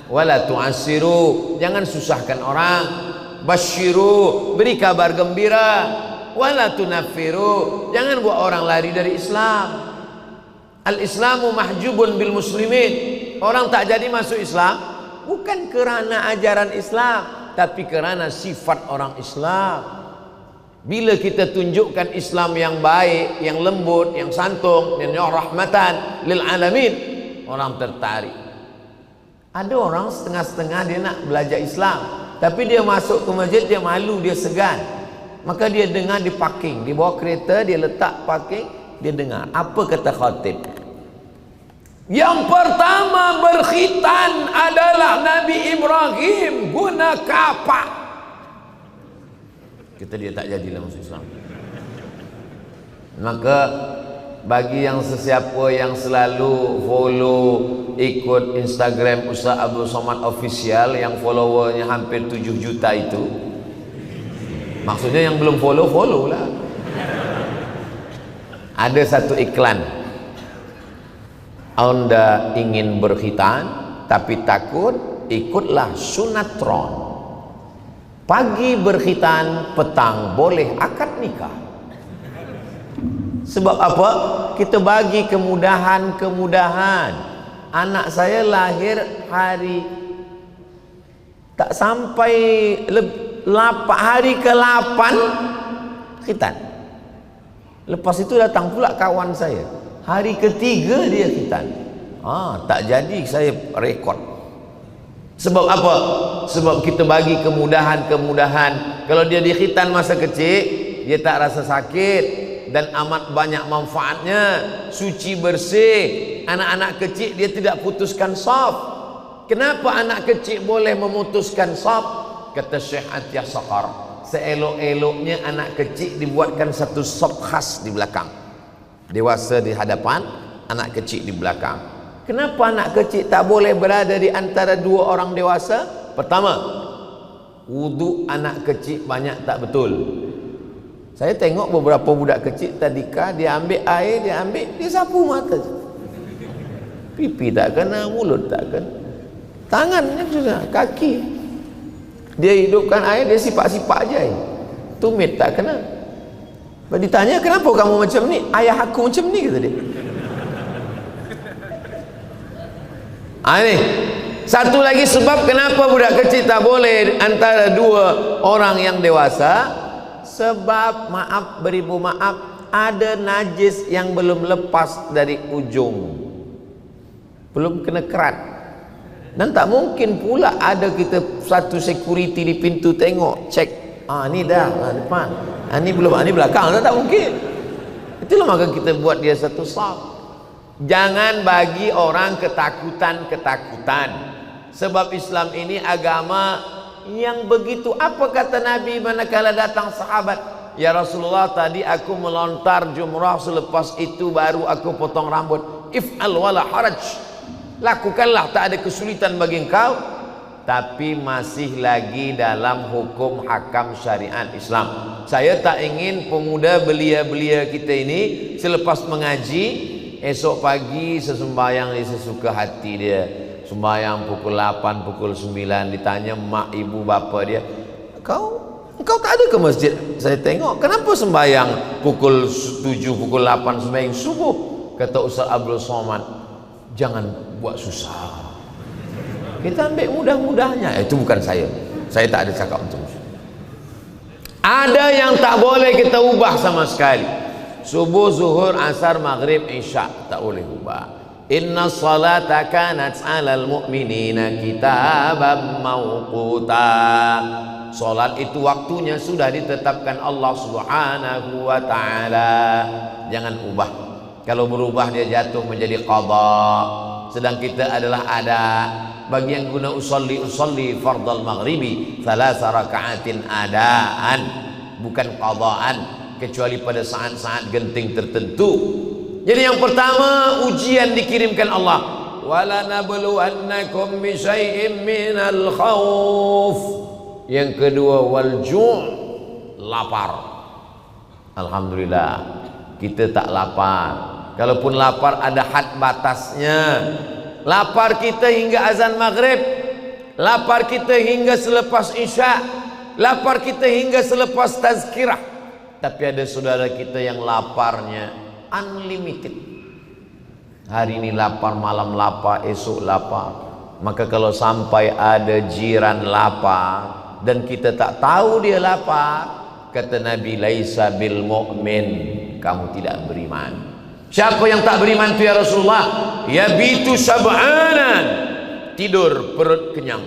Speaker 1: wala tu'assiru, jangan susahkan orang. Basyiru, beri kabar gembira, wala tunaffiru, jangan buat orang lari dari Islam. Al-Islamu mahjubun bil muslimin, orang tak jadi masuk Islam bukan kerana ajaran Islam, tapi kerana sifat orang Islam. Bila kita tunjukkan Islam yang baik, yang lembut, yang santun, yang rahmatan lil alamin, orang tertarik. Ada orang setengah-setengah dia nak belajar Islam, tapi dia masuk ke masjid dia malu, dia segan. Maka dia dengar di parking, dia bawa kereta, dia letak parking, dia dengar apa kata khatib. Yang pertama berkhitan adalah Nabi Ibrahim guna kapak. Kita dia tak jadilah masuk Islam. Maka bagi yang sesiapa yang selalu follow ikut Instagram Ustaz Abdul Somad Official yang followernya hampir 7 juta itu, maksudnya yang belum follow, follow lah. Ada satu iklan, Anda ingin berkhitan tapi takut, ikutlah sunatron. Pagi berkhitan, petang boleh akad nikah. Sebab apa? Kita bagi kemudahan-kemudahan. Anak saya lahir hari tak sampai hari ke-8 khitan. Lepas itu datang pula kawan saya, hari ke-3 dia khitan. Tak jadi saya rekod. Sebab apa? Sebab kita bagi kemudahan-kemudahan. Kalau dia dikhitan masa kecil, dia tak rasa sakit dan amat banyak manfaatnya. Suci bersih. Anak-anak kecil dia tidak putuskan saf. Kenapa anak kecil boleh memutuskan saf? Kata Syekh Atiyah Saqar, seelok-eloknya anak kecil dibuatkan satu saf khas di belakang. Dewasa di hadapan, anak kecil di belakang. Kenapa anak kecil tak boleh berada di antara dua orang dewasa? Pertama, wudu anak kecil banyak tak betul. Saya tengok beberapa budak kecil tadika, dia ambil air, dia sapu mata. Pipi tak kena, mulut tak kena, tangannya juga, kaki. Dia hidupkan air, dia sipak-sipak aja. Tumit tak kena. Ditanya, kenapa kamu macam ni? Ayah aku macam ni, kata dia. Ini satu lagi sebab kenapa budak kecil tak boleh antara dua orang yang dewasa. Sebab maaf beribu maaf, ada najis yang belum lepas dari ujung, belum kena kerat. Dan tak mungkin pula ada kita satu security di pintu tengok, cek, ni dah depan, ni belum, ni belakang. Tak mungkin. Itulah maka kita buat dia satu saf. Jangan bagi orang ketakutan-ketakutan. Sebab Islam ini agama yang begitu. Apa kata Nabi manakala datang sahabat, ya Rasulullah, tadi aku melontar jumrah, selepas itu baru aku potong rambut. If'al wala haraj, lakukanlah, tak ada kesulitan bagi engkau. Tapi masih lagi dalam hukum hakam syariat Islam. Saya tak ingin pemuda belia-belia kita ini selepas mengaji, esok pagi sesembayang dia sesuka hati dia, sembayang pukul 8, pukul 9, ditanya mak ibu bapa dia, engkau tak ada ke masjid? Saya tengok, kenapa sembayang pukul 7, pukul 8 sembayang subuh? Kata Ustaz Abdul Somad, jangan buat susah, kita ambil mudah-mudahnya. Itu bukan saya tak ada cakap untuk itu. Ada yang tak boleh kita ubah sama sekali. Subuh, zuhur, asar, maghrib, isya tak boleh ubah. Inna salata kanat 'alal mu'minina kitaban mawquta. Salat itu waktunya sudah ditetapkan Allah Subhanahu wa taala. Jangan ubah. Kalau berubah dia jatuh menjadi qada. Sedang kita adalah ada. bagi yang guna usolli fardal maghribi thalatha raka'atin adaan, bukan qadaan, kecuali pada saat-saat genting tertentu. Jadi yang pertama, ujian dikirimkan Allah. Wala nabluwannakum bi syai'im minal khauf. Yang kedua, wal ju', lapar. Alhamdulillah kita tak lapar. Kalaupun lapar ada had batasnya. Lapar kita hingga azan maghrib, lapar kita hingga selepas isya, lapar kita hingga selepas tazkirah. Tapi ada saudara kita yang laparnya unlimited. Hari ini lapar, malam lapar, esok lapar. Maka kalau sampai ada jiran lapar dan kita tak tahu dia lapar, kata Nabi, laisa bil mu'min, kamu tidak beriman. Siapa yang tak beriman itu ya Rasulullah? Yabitu sab'anan, tidur perut kenyang,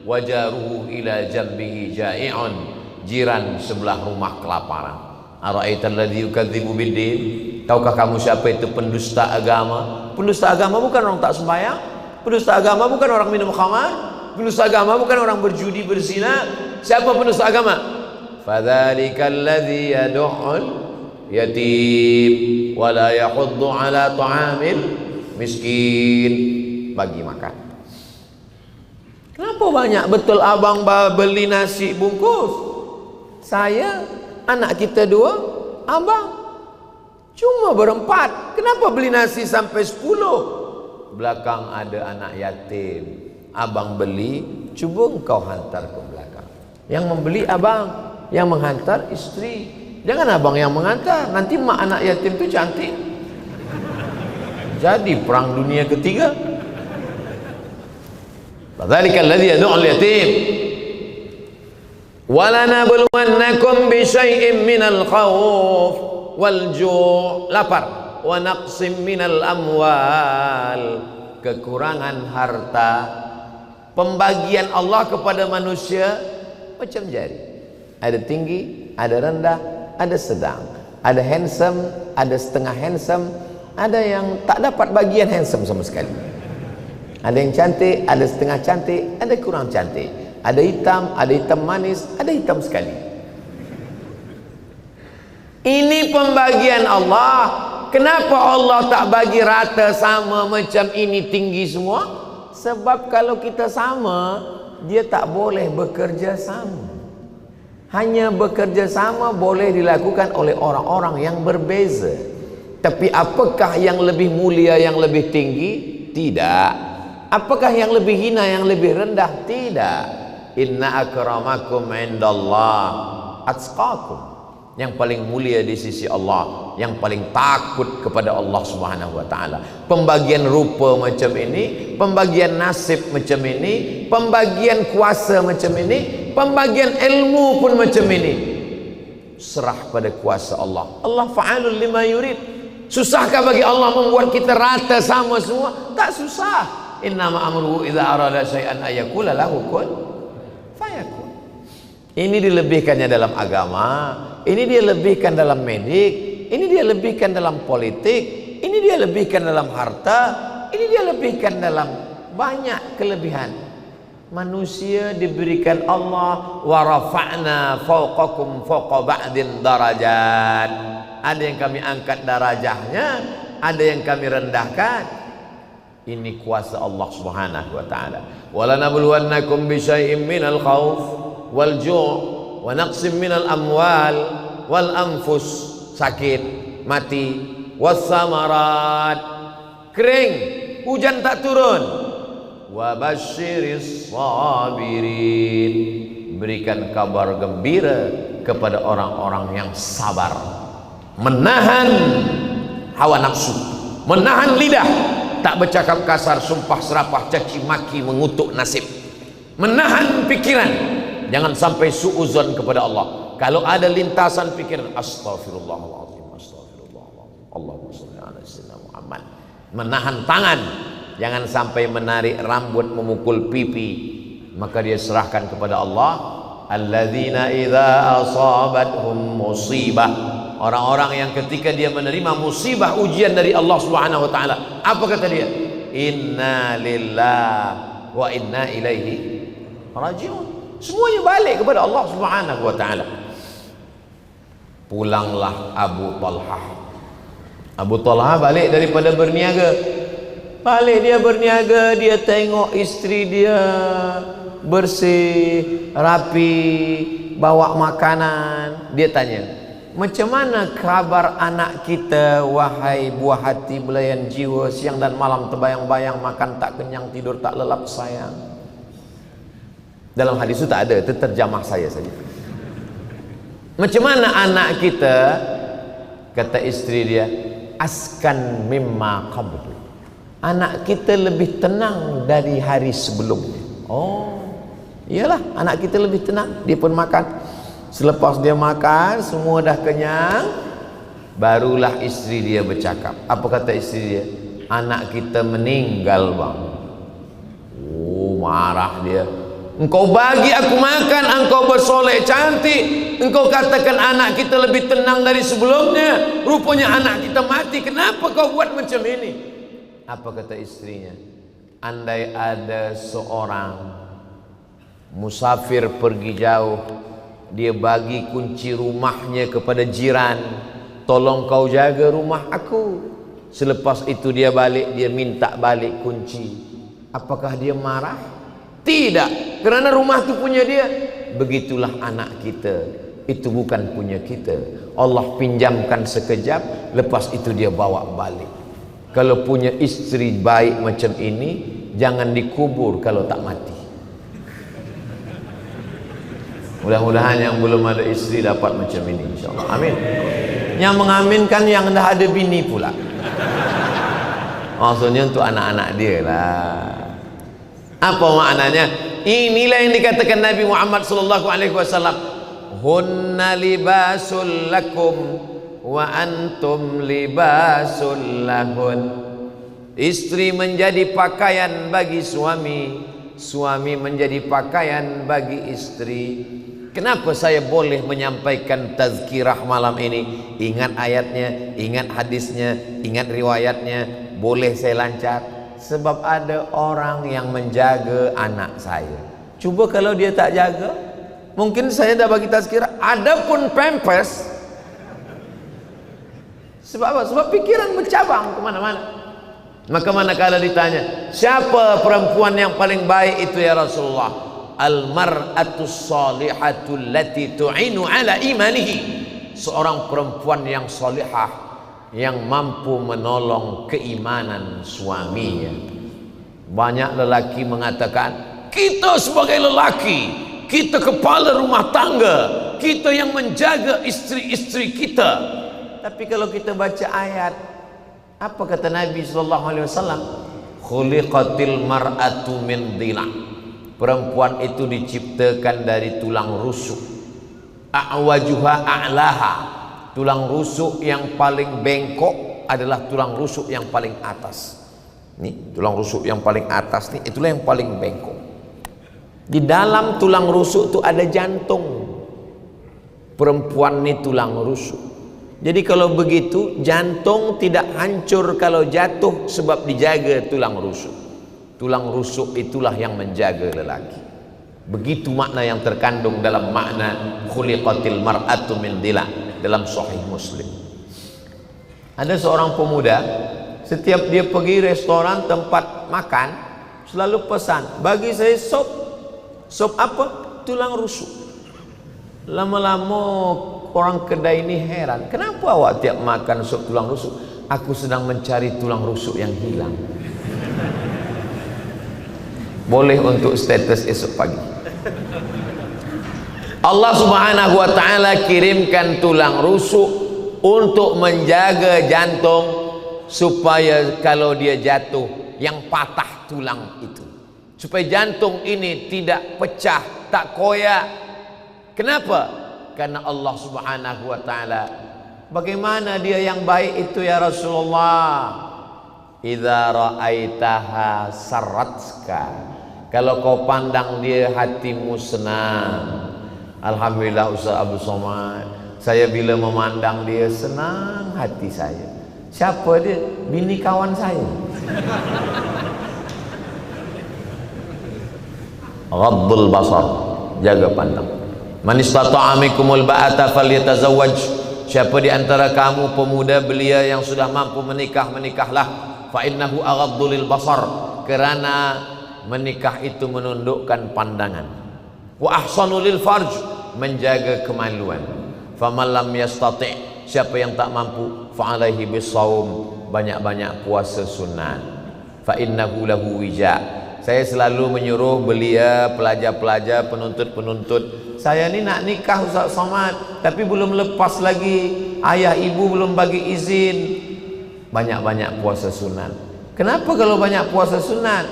Speaker 1: wajaruhu ila jambihi ja'i'un, jiran sebelah rumah kelaparan. Ara'aital ladzi yukadzibu biddin, tahukah kamu siapa itu pendusta agama? Pendusta agama bukan orang tak sembahyang, pendusta agama bukan orang minum khamar, pendusta agama bukan orang berjudi berzina. Siapa pendusta agama? Fadzalikal ladzi yad'ul yatim wala yahuddu ala ta'amil miskin, bagi makan. Kenapa banyak betul abang beli nasi bungkus? Saya, anak kita 2, abang cuma berempat. Kenapa beli nasi sampai 10? Belakang ada anak yatim, abang beli, cuba engkau hantar ke belakang. Yang membeli abang, yang menghantar istri. Jangan abang yang mengantar, nanti mak anak yatim itu cantik. Jadi perang dunia ketiga. Fadzalikal ladzi yad'ul yatim. Wala nabluwannakum bi syai'im minal khauf wal ju', lapar, wa naqsim minal amwal, kekurangan harta. Pembagian Allah kepada manusia macam jari. Ada tinggi, ada rendah, ada sedang, ada handsome, ada setengah handsome, ada yang tak dapat bagian handsome sama sekali. Ada yang cantik, ada setengah cantik, ada kurang cantik. Ada hitam manis, ada hitam sekali. Ini pembagian Allah. Kenapa Allah tak bagi rata sama macam ini tinggi semua? Sebab kalau kita sama, dia tak boleh bekerja sama. Hanya bekerja sama boleh dilakukan oleh orang-orang yang berbeza. Tapi apakah yang lebih mulia, yang lebih tinggi? Tidak. Apakah yang lebih hina, yang lebih rendah? Tidak. Inna akramakum indallah atqakum. Yang paling mulia di sisi Allah, yang paling takut kepada Allah Subhanahu wa taala. Pembagian rupa macam ini, pembagian nasib macam ini, pembagian kuasa macam ini, pembagian ilmu pun macam ini. Serah pada kuasa Allah. Allah fa'alul lima yurid. Susahkah bagi Allah membuat kita rata sama semua? Tak susah. Innama amruhu idza arada syai'an ayaqula lahu kun fayakun. Ini dilebihkannya dalam agama, ini dia lebihkan dalam medik, ini dia lebihkan dalam politik, ini dia lebihkan dalam harta, ini dia lebihkan dalam banyak kelebihan. Manusia diberikan Allah wa rafa'na fawqakum fawqa ba'din darajat. Ada yang kami angkat darajahnya, ada yang kami rendahkan. Ini kuasa Allah Subhanahu wa taala. Wala nabluwannakum bi syai'im minal khauf wal ju' wa naqsim minal amwal wal anfus, sakit, mati, was samarat, kering, hujan tak turun, wa basyiris sabirin, berikan kabar gembira kepada orang-orang yang sabar, menahan hawa nafsu, menahan lidah, tak bercakap kasar, sumpah serapah, caci maki, mengutuk nasib, menahan pikiran, jangan sampai suuzon kepada Allah. Kalau ada lintasan pikiran, astagfirullahaladzim, astagfirullahaladzim, Allahumma sholli ala sayyidina Muhammad. Menahan tangan, jangan sampai menarik rambut, memukul pipi, maka dia serahkan kepada Allah. Alladzina idza asabathum musibah, orang-orang yang ketika dia menerima musibah, ujian dari Allah Subhanahu wa taala, apa kata dia? Inna lillah wa inna ilaihi raji'un. Semuanya balik kepada Allah Subhanahu wa taala. Pulanglah Abu Talhah. Abu Talhah balik daripada berniaga. Balik dia berniaga, dia tengok isteri dia bersih, rapi, bawa makanan. Dia tanya, macam mana kabar anak kita, wahai buah hati belayan jiwa, siang dan malam terbayang-bayang, makan tak kenyang, tidur tak lelap sayang. Dalam hadis itu tak ada, itu terjemah saya saja. Macam mana anak kita? Kata isteri dia, askan mimma qablu. Anak kita lebih tenang dari hari sebelumnya. Oh, iyalah, anak kita lebih tenang. Dia pun makan. Selepas dia makan, semua dah kenyang, barulah isteri dia bercakap. Apa kata isteri dia? Anak kita meninggal, bang. Oh, marah dia. Engkau bagi aku makan, engkau bersolek cantik, engkau katakan anak kita lebih tenang dari sebelumnya. Rupanya anak kita mati. Kenapa kau buat macam ini? Apa kata istrinya? Andai ada seorang musafir pergi jauh, dia bagi kunci rumahnya kepada jiran, tolong kau jaga rumah aku. Selepas itu dia balik, dia minta balik kunci. Apakah dia marah? Tidak, kerana rumah itu punya dia. Begitulah anak kita, itu bukan punya kita. Allah pinjamkan sekejap, lepas itu dia bawa balik. Kalau punya istri baik macam ini, jangan dikubur kalau tak mati. Mudah-mudahan yang belum ada istri dapat macam ini, insyaAllah. Amin. Yang mengaminkan yang dah ada bini pula. Maksudnya untuk anak-anak dia lah. Apa maknanya? Inilah yang dikatakan Nabi Muhammad SAW. Hunna libasul lakum wa antum libasul lahun. Istri menjadi pakaian bagi suami, suami menjadi pakaian bagi istri. Kenapa saya boleh menyampaikan tazkirah malam ini? Ingat ayatnya, ingat hadisnya, ingat riwayatnya. Boleh saya lancar? Sebab ada orang yang menjaga anak saya. Cuba kalau dia tak jaga, mungkin saya dah bagi tazkirah, ada pun pampers. Sebab apa? Sebab pikiran bercabang kemana-mana. Maka manakala ditanya, siapa perempuan yang paling baik itu ya Rasulullah? Al-mar'atus salihatul lati tu'inu ala imanihi. Seorang perempuan yang salihah, yang mampu menolong keimanan suaminya. Banyak lelaki mengatakan, kita sebagai lelaki, kita kepala rumah tangga, kita yang menjaga istri-istri kita. Tapi kalau kita baca ayat, apa kata Nabi SAW? Khuliqatil mar'atu min dhila. Perempuan itu diciptakan dari tulang rusuk. A'wajuha a'laha. Tulang rusuk yang paling bengkok adalah tulang rusuk yang paling atas. Nih, tulang rusuk yang paling atas nih, itulah yang paling bengkok. Di dalam tulang rusuk itu ada jantung. Perempuan ini tulang rusuk. Jadi kalau begitu, jantung tidak hancur kalau jatuh sebab dijaga tulang rusuk. Tulang rusuk itulah yang menjaga lelaki. Begitu makna yang terkandung dalam makna khuliqatil mar'atu min dhila dalam Sahih Muslim. Ada seorang pemuda, setiap dia pergi restoran tempat makan, selalu pesan, bagi saya sup. Sup apa? Tulang rusuk. Lama-lama orang kedai ini heran, kenapa awak tiap makan sup tulang rusuk? Aku sedang mencari tulang rusuk yang hilang. Boleh untuk status esok pagi. Allah Subhanahu wa ta'ala kirimkan tulang rusuk untuk menjaga jantung, supaya kalau dia jatuh, yang patah tulang itu, supaya jantung ini tidak pecah, tak koyak. Kenapa? Karena Allah Subhanahu wa ta'ala. Bagaimana dia yang baik itu ya Rasulullah? Idza ra'aitaha sarratska. Kalau kau pandang dia, hatimu senang. Alhamdulillah Ustaz Abu Somad, saya bila memandang dia senang hati saya. Siapa dia? Bini kawan saya. Ghaddul basar, jaga pandang. Man istata'a minkumul ba'ata falyatazawwaj. Siapa di antara kamu pemuda belia yang sudah mampu menikah, menikahlah. Fa innahu aghaddu lil basar, karena menikah itu menundukkan pandangan. Wa ahsanu lil farj, menjaga kemaluan. Faman lam yastati', siapa yang tak mampu, fa alaihi bisawm, banyak-banyak puasa sunat. Fa innahu lahu wija. Saya selalu menyuruh belia, pelajar-pelajar, penuntut-penuntut, saya ni nak nikah Ustaz Somad, tapi belum lepas lagi, ayah ibu belum bagi izin. Banyak-banyak puasa sunat. Kenapa kalau banyak puasa sunat?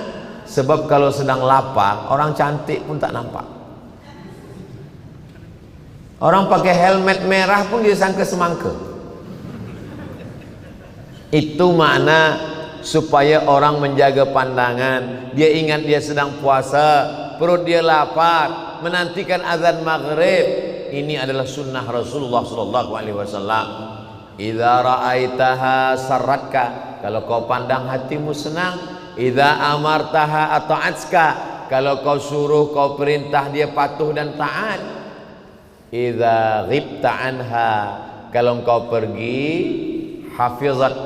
Speaker 1: Sebab kalau sedang lapar, orang cantik pun tak nampak. Orang pakai helmet merah pun dia sangka semangka. Itu makna supaya orang menjaga pandangan. Dia ingat dia sedang puasa, perut dia lapar, menantikan azan maghrib. Ini adalah sunnah Rasulullah sallallahu alaihi wasallam. Idza ra'aitaha sarratka, kalau kau pandang hatimu senang. Idza amartaha ata'atska, kalau kau suruh, kau perintah, dia patuh dan taat. Idza ghibta anha, kalau kau pergi, hafizat,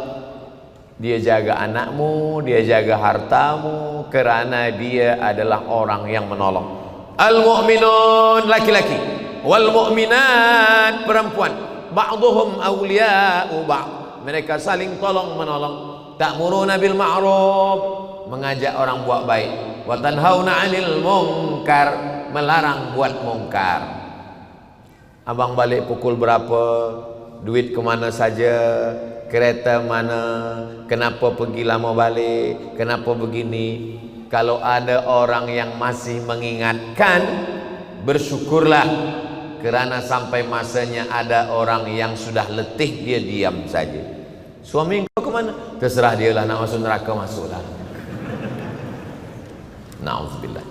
Speaker 1: dia jaga anakmu, dia jaga hartamu, kerana dia adalah orang yang menolong. Al-mu'minun, laki-laki, wal mu'minat, perempuan, ba'duhum awliya'u ba'd, mereka saling tolong menolong. Ta'muruna bil ma'ruf, mengajak orang buat baik. Wa tanhauna 'anil munkar, melarang buat mungkar. Abang balik pukul berapa? Duit kemana saja? Kereta mana? Kenapa pergi lama balik? Kenapa begini? Kalau ada orang yang masih mengingatkan, bersyukurlah, kerana sampai masanya ada orang yang sudah letih, dia diam saja. Suami kau kemana? Terserah dia lah, nak masuk neraka masuklah. Na'udzubillah.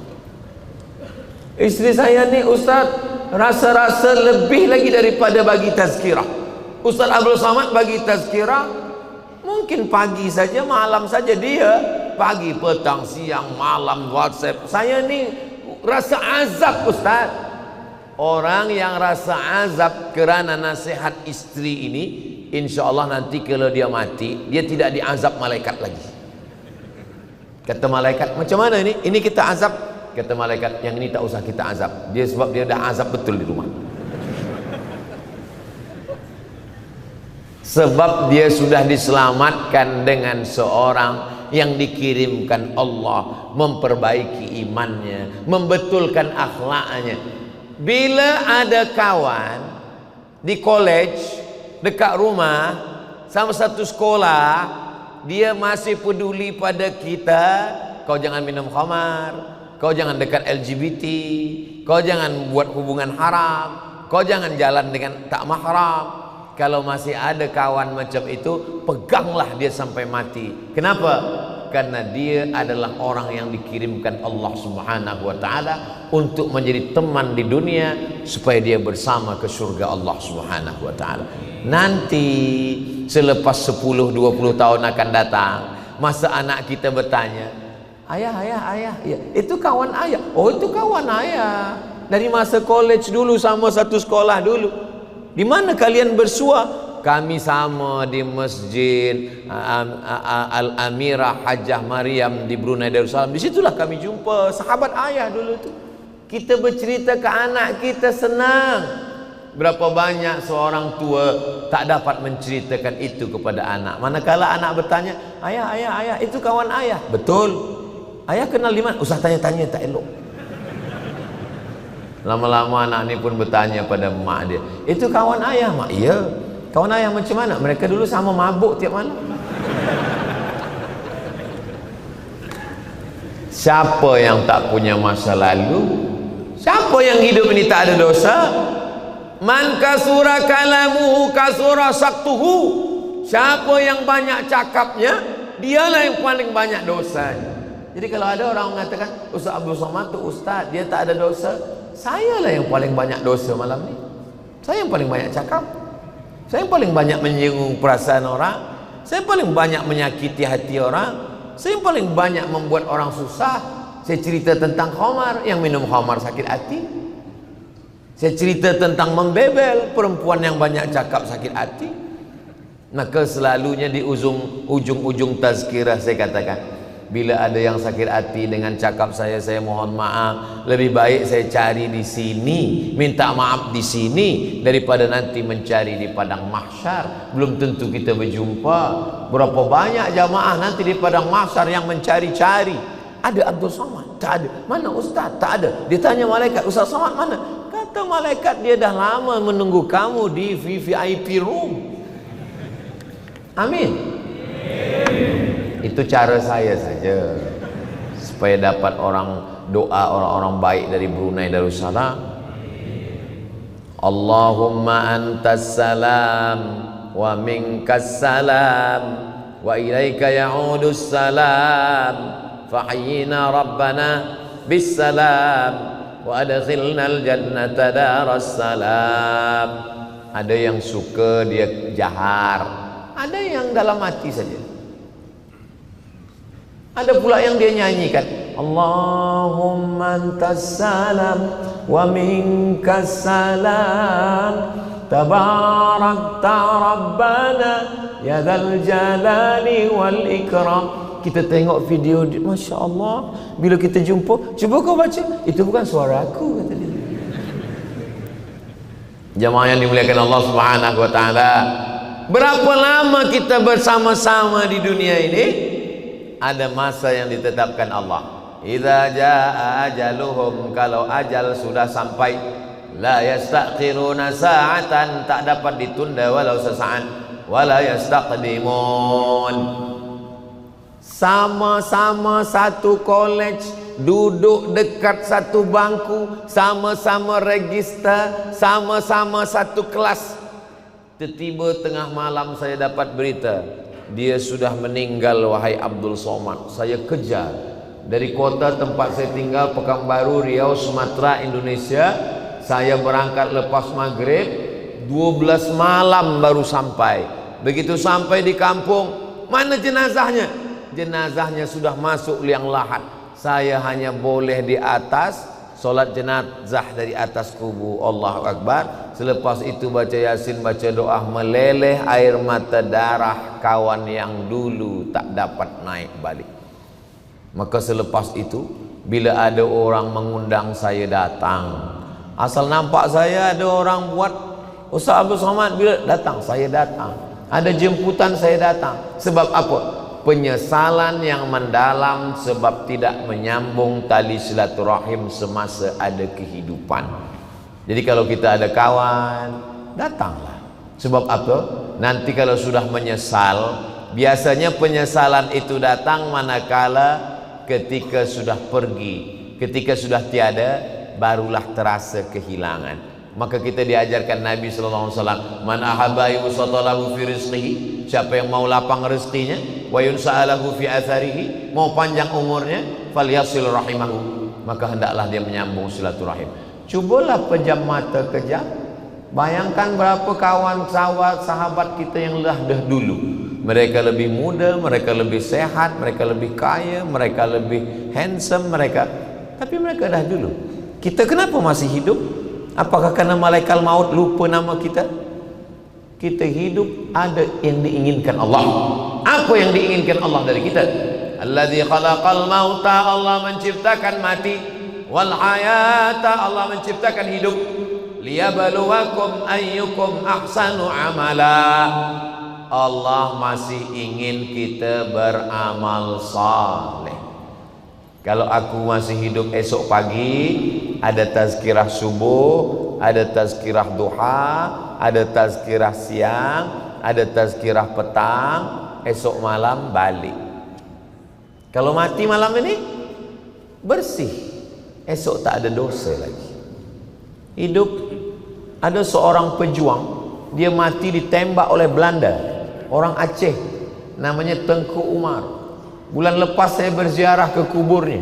Speaker 1: Isteri saya ni Ustaz, rasa-rasa lebih lagi daripada bagi tazkirah. Ustaz Abdul Somad bagi tazkirah mungkin pagi saja, malam saja. Dia pagi, petang, siang, malam, WhatsApp. Saya ni rasa azab Ustaz. Orang yang rasa azab kerana nasihat isteri ini, insya Allah nanti kalau dia mati, dia tidak diazab malaikat lagi. Kata malaikat, macam mana ini? Ini kita azab. Kata malaikat, yang ini tak usah kita azab. Dia sebab dia dah azab betul di rumah. Sebab dia sudah diselamatkan dengan seorang yang dikirimkan Allah, memperbaiki imannya, membetulkan akhlaknya. Bila ada kawan di college dekat rumah sama satu sekolah, dia masih peduli pada kita, kau jangan minum khamar, kau jangan dekat LGBT, kau jangan buat hubungan haram, kau jangan jalan dengan tak mahram. Kalau masih ada kawan macam itu, peganglah dia sampai mati. Kenapa? Karena dia adalah orang yang dikirimkan Allah Subhanahu wa ta'ala untuk menjadi teman di dunia, supaya dia bersama ke surga Allah Subhanahu wa ta'ala. Nanti selepas 10-20 tahun akan datang, masa anak kita bertanya, ayah, ya, itu kawan ayah. Oh, itu kawan ayah dari masa college dulu, sama satu sekolah dulu. Di mana kalian bersua? Kami sama di Masjid Al-Amirah Hajjah Maryam di Brunei Darussalam. Di situlah kami jumpa sahabat ayah dulu tu. Kita bercerita ke anak kita, senang. Berapa banyak seorang tua tak dapat menceritakan itu kepada anak. Manakala anak bertanya, ayah, itu kawan ayah. Betul. Ayah kenal di mana? Usah tanya-tanya, tak elok. Lama-lama anak ni pun bertanya pada mak dia, itu kawan ayah? Mak, iya. Kawan ayah macam mana? Mereka dulu sama mabuk tiap malam. Siapa yang tak punya masa lalu? Siapa yang hidup ini tak ada dosa? Man kasura kalamuhu kasura saktuhu. Siapa yang banyak cakapnya, dialah yang paling banyak dosanya. Jadi kalau ada orang mengatakan Ustaz Abdul Somad tu ustaz, dia tak ada dosa, saya lah yang paling banyak dosa malam ni. Saya yang paling banyak cakap, saya yang paling banyak menyinggung perasaan orang, saya yang paling banyak menyakiti hati orang, saya yang paling banyak membuat orang susah. Saya cerita tentang khamar, yang minum khamar sakit hati. Saya cerita tentang membebel, perempuan yang banyak cakap sakit hati. Maka selalunya di ujung-ujung tazkirah saya katakan, bila ada yang sakit hati dengan cakap saya mohon maaf. Lebih baik saya cari di sini, minta maaf di sini, daripada nanti mencari di padang mahsyar. Belum tentu kita berjumpa. Berapa banyak jamaah nanti di padang mahsyar yang mencari-cari. Ada Abdul Somad? Tak ada. Mana Ustaz? Tak ada. Dia tanya malaikat, Ustaz Somad mana? Kata malaikat, dia dah lama menunggu kamu di VIP room. Amin. Itu cara saya saja supaya dapat doa orang-orang baik dari Brunei Darussalam. Allahumma antas salam wa minkas salam wa ilaika ya'udus salam fahyina rabbana bis salam wa adkhilnal jannata daras salam. Ada yang suka dia jahar, ada yang dalam hati saja. Ada pula yang dia nyanyikan, Allahumma antas salam wa minkas salam tabarakta rabbana ya dzal jalali wal ikram. Kita tengok video, Masya Allah, bila kita jumpa, cuba kau baca, itu bukan suara aku, kata dia. Jamaah yang dimuliakan Allah Subhanahu wa taala, berapa lama kita bersama-sama di dunia ini? Ada masa yang ditetapkan Allah. Idza jaa ajaluhum, kalau ajal sudah sampai, la yastakhiruna sa'atan, tak dapat ditunda walau sesaat, wala yastaqdimun. Sama-sama satu college, duduk dekat satu bangku, sama-sama register, sama-sama satu kelas. Tiba-tiba tengah malam saya dapat berita, dia sudah meninggal wahai Abdul Somad. Saya kejar dari kota tempat saya tinggal, Pekanbaru, Riau, Sumatera, Indonesia. Saya berangkat lepas maghrib, 12 malam baru sampai. Begitu sampai di kampung, mana jenazahnya? Jenazahnya sudah masuk liang lahat. Saya hanya boleh di atas, solat jenazah dari atas kubu. Allahu Akbar. Selepas itu baca Yasin, baca doa, meleleh air mata darah kawan yang dulu tak dapat naik balik. Maka selepas itu, bila ada orang mengundang saya datang, asal nampak saya ada orang buat, Ustaz Abdul Somad bila datang, saya datang. Ada jemputan, saya datang. Sebab apa? Penyesalan yang mendalam sebab tidak menyambung tali silaturahim semasa ada kehidupan. Jadi kalau kita ada kawan, datanglah. Sebab apa? Nanti kalau sudah menyesal, biasanya penyesalan itu datang manakala ketika sudah pergi, ketika sudah tiada, barulah terasa kehilangan. Maka kita diajarkan Nabi SAW, man ahabba yusatalahu fi rizqihi, siapa yang mau lapang rezekinya, wa yunsa'alahu fi atharihi, mau panjang umurnya, falyasil rahimahu, maka hendaklah dia menyambung silaturahim. Cubalah pejam mata kejap, bayangkan berapa kawan sahabat kita yang dah dulu. Mereka lebih muda, mereka lebih sehat, mereka lebih kaya, mereka lebih handsome, tapi mereka dah dulu. Kita kenapa masih hidup? Apakah karena malaikat maut lupa nama kita? Kita hidup ada yang diinginkan Allah. Apa yang diinginkan Allah dari kita? Alladzi khalaqal mauta, Allah menciptakan mati, wal hayata, Allah menciptakan hidup, liyabluwakum ayyukum ahsanu amala. Allah masih ingin kita beramal saleh. Kalau aku masih hidup esok pagi, ada tazkirah subuh, ada tazkirah duha, ada tazkirah siang, ada tazkirah petang, esok malam balik. Kalau mati malam ini, bersih, esok tak ada dosa lagi. Hidup, ada seorang pejuang, dia mati ditembak oleh Belanda, orang Aceh, namanya Tengku Umar. Bulan lepas saya berziarah ke kuburnya.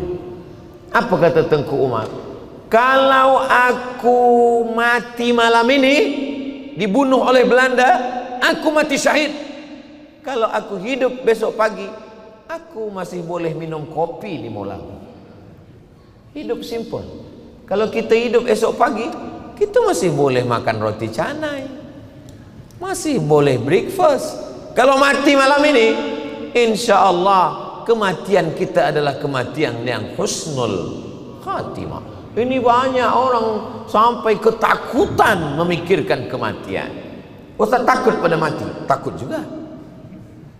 Speaker 1: Apa kata Tengku Umar? Kalau aku mati malam ini, dibunuh oleh Belanda, aku mati syahid. Kalau aku hidup besok pagi, aku masih boleh minum kopi di Molang. Hidup simple. Kalau kita hidup esok pagi, kita masih boleh makan roti canai, masih boleh breakfast. Kalau mati malam ini, insya Allah kematian kita adalah kematian yang husnul khatimah. Ini banyak orang sampai ketakutan memikirkan kematian. Ustaz takut pada mati, takut juga.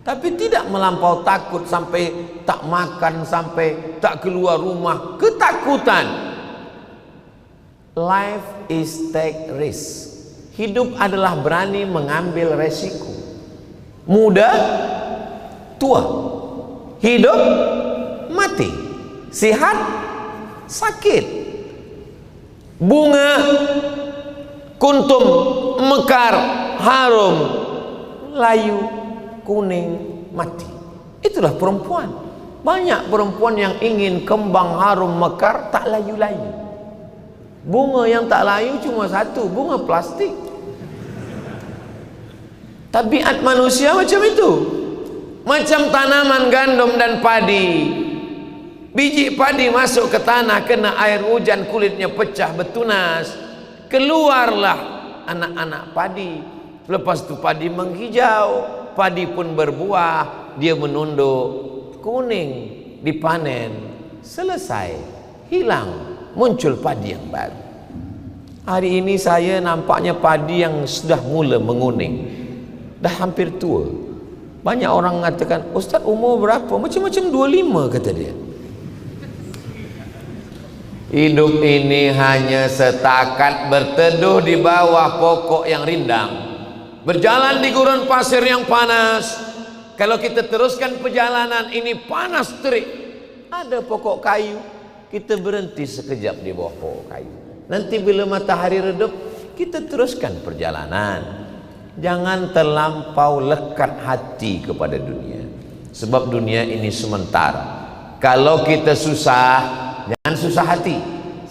Speaker 1: Tapi tidak melampau takut sampai tak makan, sampai tak keluar rumah. Ketakutan. Life is take risk. Hidup adalah berani mengambil resiko. Muda, tua. Hidup, mati. Sihat, sakit. Bunga, kuntum, mekar, harum, layu, kuning, mati. Itulah perempuan. Banyak perempuan yang ingin kembang harum mekar tak layu-layu. Bunga yang tak layu cuma satu, bunga plastik. Tabiat manusia macam itu. Macam tanaman gandum dan padi. Biji padi masuk ke tanah, kena air hujan, kulitnya pecah, bertunas. Keluarlah anak-anak padi. Lepas itu padi menghijau, padi pun berbuah, dia menunduk, kuning, dipanen, selesai, hilang, muncul padi yang baru. Hari ini saya nampaknya padi yang sudah mula menguning, dah hampir tua. Banyak orang mengatakan, Ustaz umur berapa? Macam-macam 25 kata dia. Hidup ini hanya setakat berteduh di bawah pokok yang rindang, berjalan di gurun pasir yang panas. Kalau kita teruskan perjalanan ini panas terik, ada pokok kayu, kita berhenti sekejap di bawah pokok kayu. Nanti bila matahari redup, kita teruskan perjalanan. Jangan terlampau lekat hati kepada dunia, sebab dunia ini sementara. Kalau kita susah, jangan susah hati,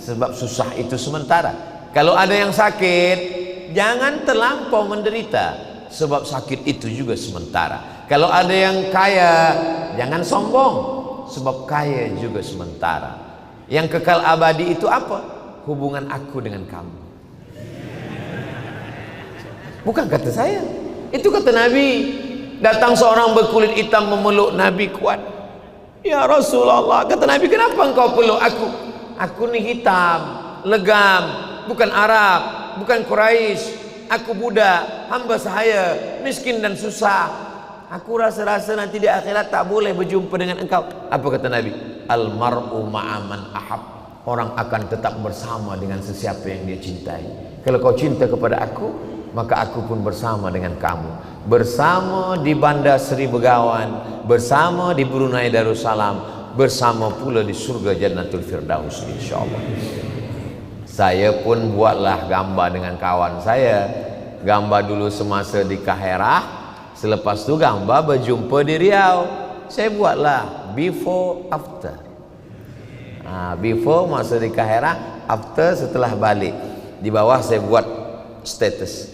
Speaker 1: sebab susah itu sementara. Kalau ada yang sakit, jangan terlampau menderita, sebab sakit itu juga sementara. Kalau ada yang kaya, jangan sombong, sebab kaya juga sementara. Yang kekal abadi itu apa? Hubungan aku dengan kamu. Bukan kata saya, itu kata Nabi. Datang seorang berkulit hitam memeluk Nabi kuat. Ya Rasulullah, kata Nabi, kenapa engkau peluk aku? Aku ni hitam, legam, bukan Arab, bukan Quraisy. Aku budak, hamba sahaya, miskin dan susah. Aku rasa-rasa nanti di akhirat tak boleh berjumpa dengan engkau. Apa kata Nabi? Al-mar'u ma'aman ahab. Orang akan tetap bersama dengan sesiapa yang dia cintai. Kalau kau cinta kepada aku, maka aku pun bersama dengan kamu. Bersama di Bandar Seri Begawan, bersama di Brunei Darussalam, bersama pula di surga Jannatul Firdaus, insyaAllah. Saya pun buatlah gambar dengan kawan saya. Gambar dulu semasa di Kaherah, selepas tu gambar berjumpa di Riau. Saya buatlah before after. Before masa di Kaherah, after setelah balik. Di bawah saya buat status,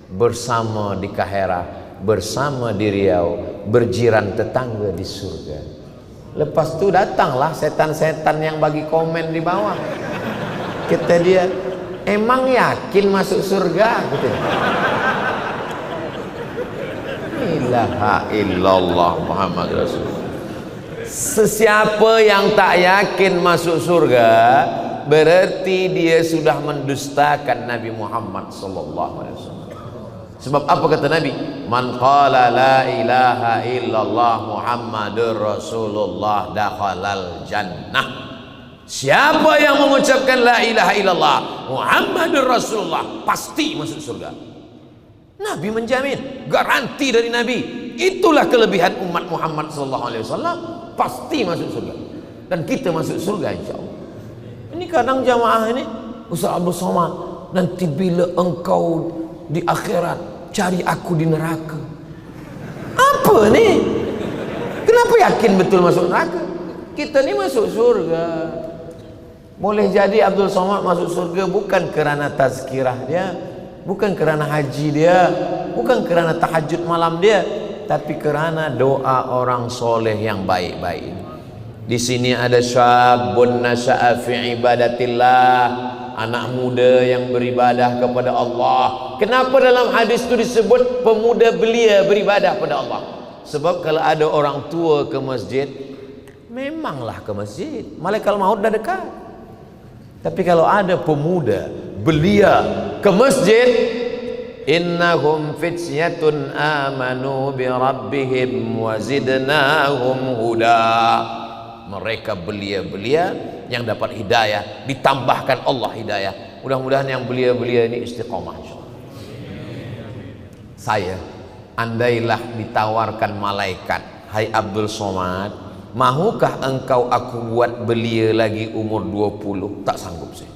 Speaker 1: bersama di Kaherah, bersama di Riau, berjiran tetangga di surga. Lepas tu datanglah setan-setan yang bagi komen di bawah. Kata dia, emang yakin masuk surga? Gitu. Ilaha illallah Muhammad Rasulullah. Sesiapa yang tak yakin masuk surga, berarti dia sudah mendustakan Nabi Muhammad sallallahu alaihi wasallam. Sebab apa kata Nabi? Man qala la ilaha illallah Muhammadur Rasulullah dakhalal jannah. Siapa yang mengucapkan la ilaha illallah Muhammadur Rasulullah pasti masuk surga. Nabi menjamin, garansi dari Nabi. Itulah kelebihan umat Muhammad sallallahu alaihi wasallam, pasti masuk surga. Dan kita masuk surga insyaallah. Ini kadang jamaah ini, Ustaz Abdul Somad, nanti bila engkau di akhirat cari aku di neraka. Apa nih? Kenapa yakin betul masuk neraka? Kita ni masuk surga. Boleh jadi Abdul Somad masuk surga bukan kerana tazkirah dia, bukan kerana haji dia, bukan kerana tahajud malam dia, tapi kerana doa orang soleh yang baik-baik. Di sini ada syabun nasya'a fi ibadatillah, anak muda yang beribadah kepada Allah. Kenapa dalam hadis itu disebut pemuda belia beribadah kepada Allah? Sebab kalau ada orang tua ke masjid, memanglah ke masjid, malaikat maut dah dekat. Tapi kalau ada pemuda belia ke masjid, innahum fityatun amanu bi rabbihim wa zidnahum huda. Mereka belia-belia yang dapat hidayah, ditambahkan Allah hidayah. Mudah-mudahan yang belia-belia ini istiqomah insyaallah. Saya, andailah ditawarkan malaikat, hai Abdul Somad, mahukah engkau aku buat belia lagi umur 20? Tak sanggup saya.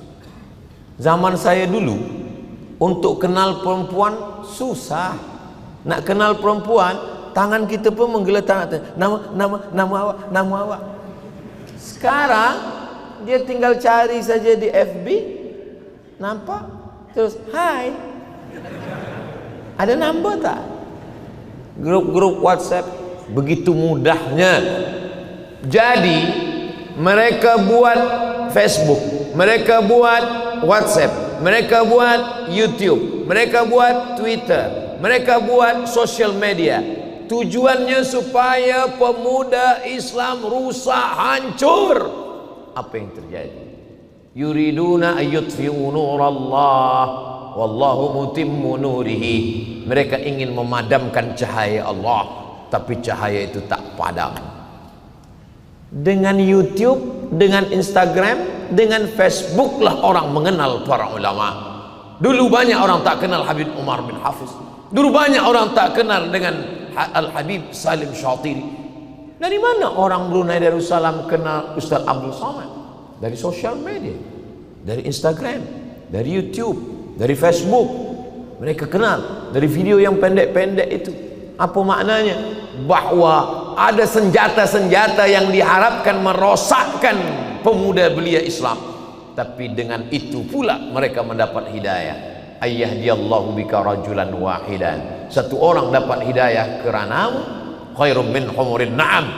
Speaker 1: Zaman saya dulu, untuk kenal perempuan susah. Nak kenal perempuan, tangan kita pun menggeletar. Nama awak. Sekarang dia tinggal cari saja di FB, nampak, terus hai, ada nombor tak? Grup-grup WhatsApp, begitu mudahnya. Jadi mereka buat Facebook, mereka buat WhatsApp, mereka buat YouTube, mereka buat Twitter, mereka buat social media. Tujuannya supaya pemuda Islam rusak, hancur. Apa yang terjadi? Yuriduna ayyutfi'u nurallah wallahu mutimmu nurihi. Mereka ingin memadamkan cahaya Allah, tapi cahaya itu tak padam. Dengan YouTube, dengan Instagram, dengan Facebook lah orang mengenal para ulama. Dulu banyak orang tak kenal Habib Umar bin Hafiz. Dulu banyak orang tak kenal dengan Al-Habib Salim Syatiri. Dari mana orang Brunei Darussalam kenal Ustaz Abdul Somad? Dari sosial media, dari Instagram, dari YouTube, dari Facebook. Mereka kenal dari video yang pendek-pendek itu. Apa maknanya? Bahwa ada senjata-senjata yang diharapkan merosakkan pemuda belia Islam. Tapi dengan itu pula mereka mendapat hidayah. Ayyahdiyallahu bika rajulan wahidan. Satu orang dapat hidayah keranamu, khairum min humurin na'am.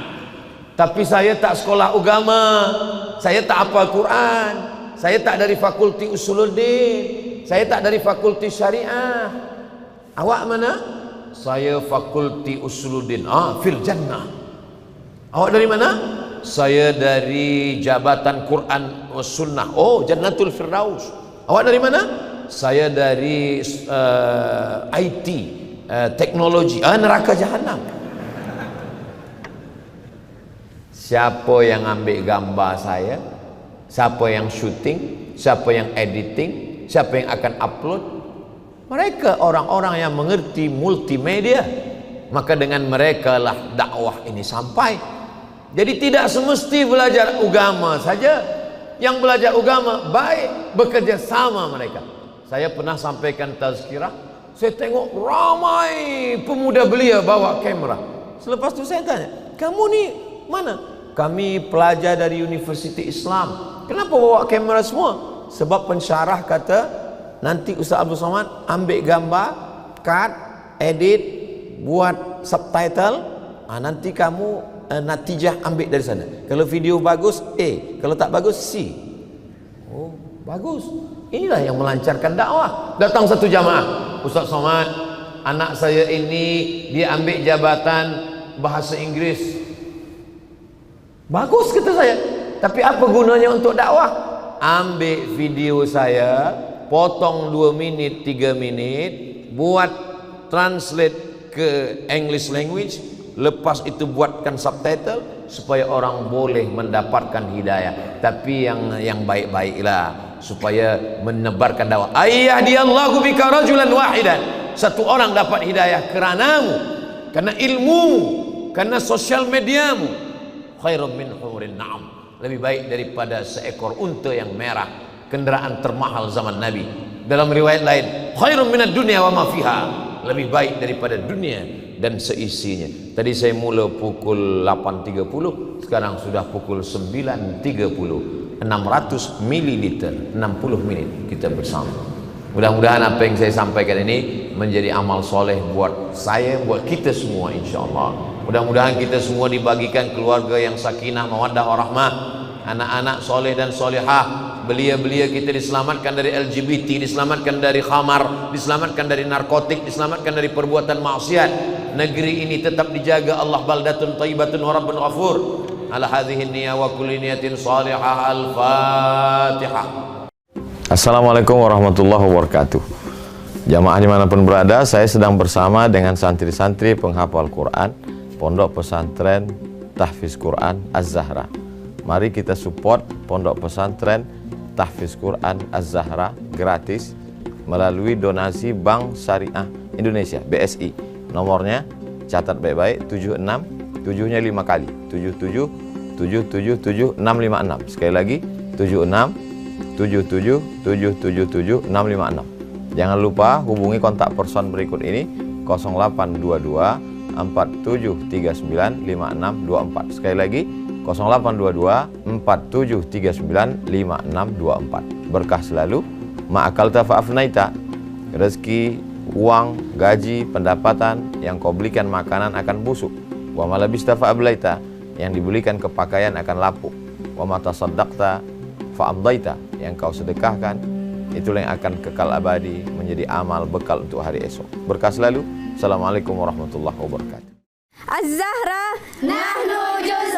Speaker 1: Tapi saya tak sekolah agama, saya tak hafal Quran, saya tak dari fakulti usuluddin, saya tak dari fakulti syariah. Awak mana? Saya fakulti usuluddin. Fil jannah. Awak dari mana? Saya dari jabatan Quran was sunnah. Jannatul Firdaus. Awak dari mana? Saya dari IT, teknologi. Neraka jahanam. Siapa yang ambil gambar saya? Siapa yang syuting? Siapa yang editing? Siapa yang akan upload? Mereka orang-orang yang mengerti multimedia. Maka dengan mereka lah dakwah ini sampai. Jadi tidak semesti belajar agama saja. Yang belajar agama baik, bekerja sama mereka. Saya pernah sampaikan tazkirah, saya tengok ramai pemuda belia bawa kamera. Selepas itu saya tanya, kamu ni mana? Kami pelajar dari Universiti Islam. Kenapa bawa kamera semua? Sebab pensyarah kata, nanti Ustaz Abdul Somad ambil gambar, cut, edit, buat subtitle, nanti kamu natijah ambil dari sana. Kalau video bagus A, kalau tak bagus C. Oh, bagus. Inilah yang melancarkan dakwah. Datang satu jamaah, Ustaz Somad, anak saya ini dia ambil jabatan bahasa Inggris. Bagus kata saya. Tapi apa gunanya untuk dakwah? Ambil video saya, potong 2 minit, 3 minit, buat translate ke English language, lepas itu buatkan subtitle supaya orang boleh mendapatkan hidayah. Tapi yang baik-baiklah supaya menebarkan dakwah. Ayyahdiyallahu bika rajulan wahidan. Satu orang dapat hidayah keranamu, karena ilmumu, karena sosial mediamu. Khairum min humurin na'am. Lebih baik daripada seekor unta yang merah, kendaraan termahal zaman Nabi. Dalam riwayat lain, khairum minad dunya wa ma fiha. Lebih baik daripada dunia dan seisinya. Tadi saya mula pukul 8.30, sekarang sudah pukul 9.30. 600 mililiter, 60 minit kita bersama. Mudah-mudahan apa yang saya sampaikan ini menjadi amal soleh buat saya, buat kita semua insya Allah. Mudah-mudahan kita semua dibagikan keluarga yang sakinah, mawaddah, warahmah, anak-anak soleh dan solehah. Belia-belia kita diselamatkan dari LGBT, diselamatkan dari khamar, diselamatkan dari narkotik, diselamatkan dari perbuatan maksiat. Negeri ini tetap dijaga Allah, baldatun thayyibatun wa rabbun ghafur. Ala hadhihi niyya wa kulli niyatin salihah. Al-Fatihah.
Speaker 2: Assalamualaikum warahmatullahi wabarakatuh. Jamaah dimanapun berada, saya sedang bersama dengan santri-santri penghafal Quran Pondok Pesantren Tahfiz Quran Az-Zahra. Mari kita support Pondok Pesantren Tahfiz Quran Az-Zahra gratis melalui donasi Bank Syariah Indonesia BSI. Nomornya catat baik-baik, 76 7-nya 5 kali 77 777 656. Sekali lagi 76 77 777 656. Jangan lupa hubungi kontak person berikut ini 0822 4739 5624. Sekali lagi 0822 4739 5624. Berkah selalu. Ma'akalta fa'afnaita. Rezeki, uang, gaji, pendapatan yang kau belikan makanan akan busuk. Wa malabista fa'ablaita. Yang dibelikan kepakaian akan lapuk. Wa mata saddaqta fa'amdaita. Yang kau sedekahkan, itulah yang akan kekal abadi menjadi amal bekal untuk hari esok. Berkah selalu. Assalamualaikum warahmatullahi wabarakatuh.
Speaker 3: Az-Zahra nahnu juz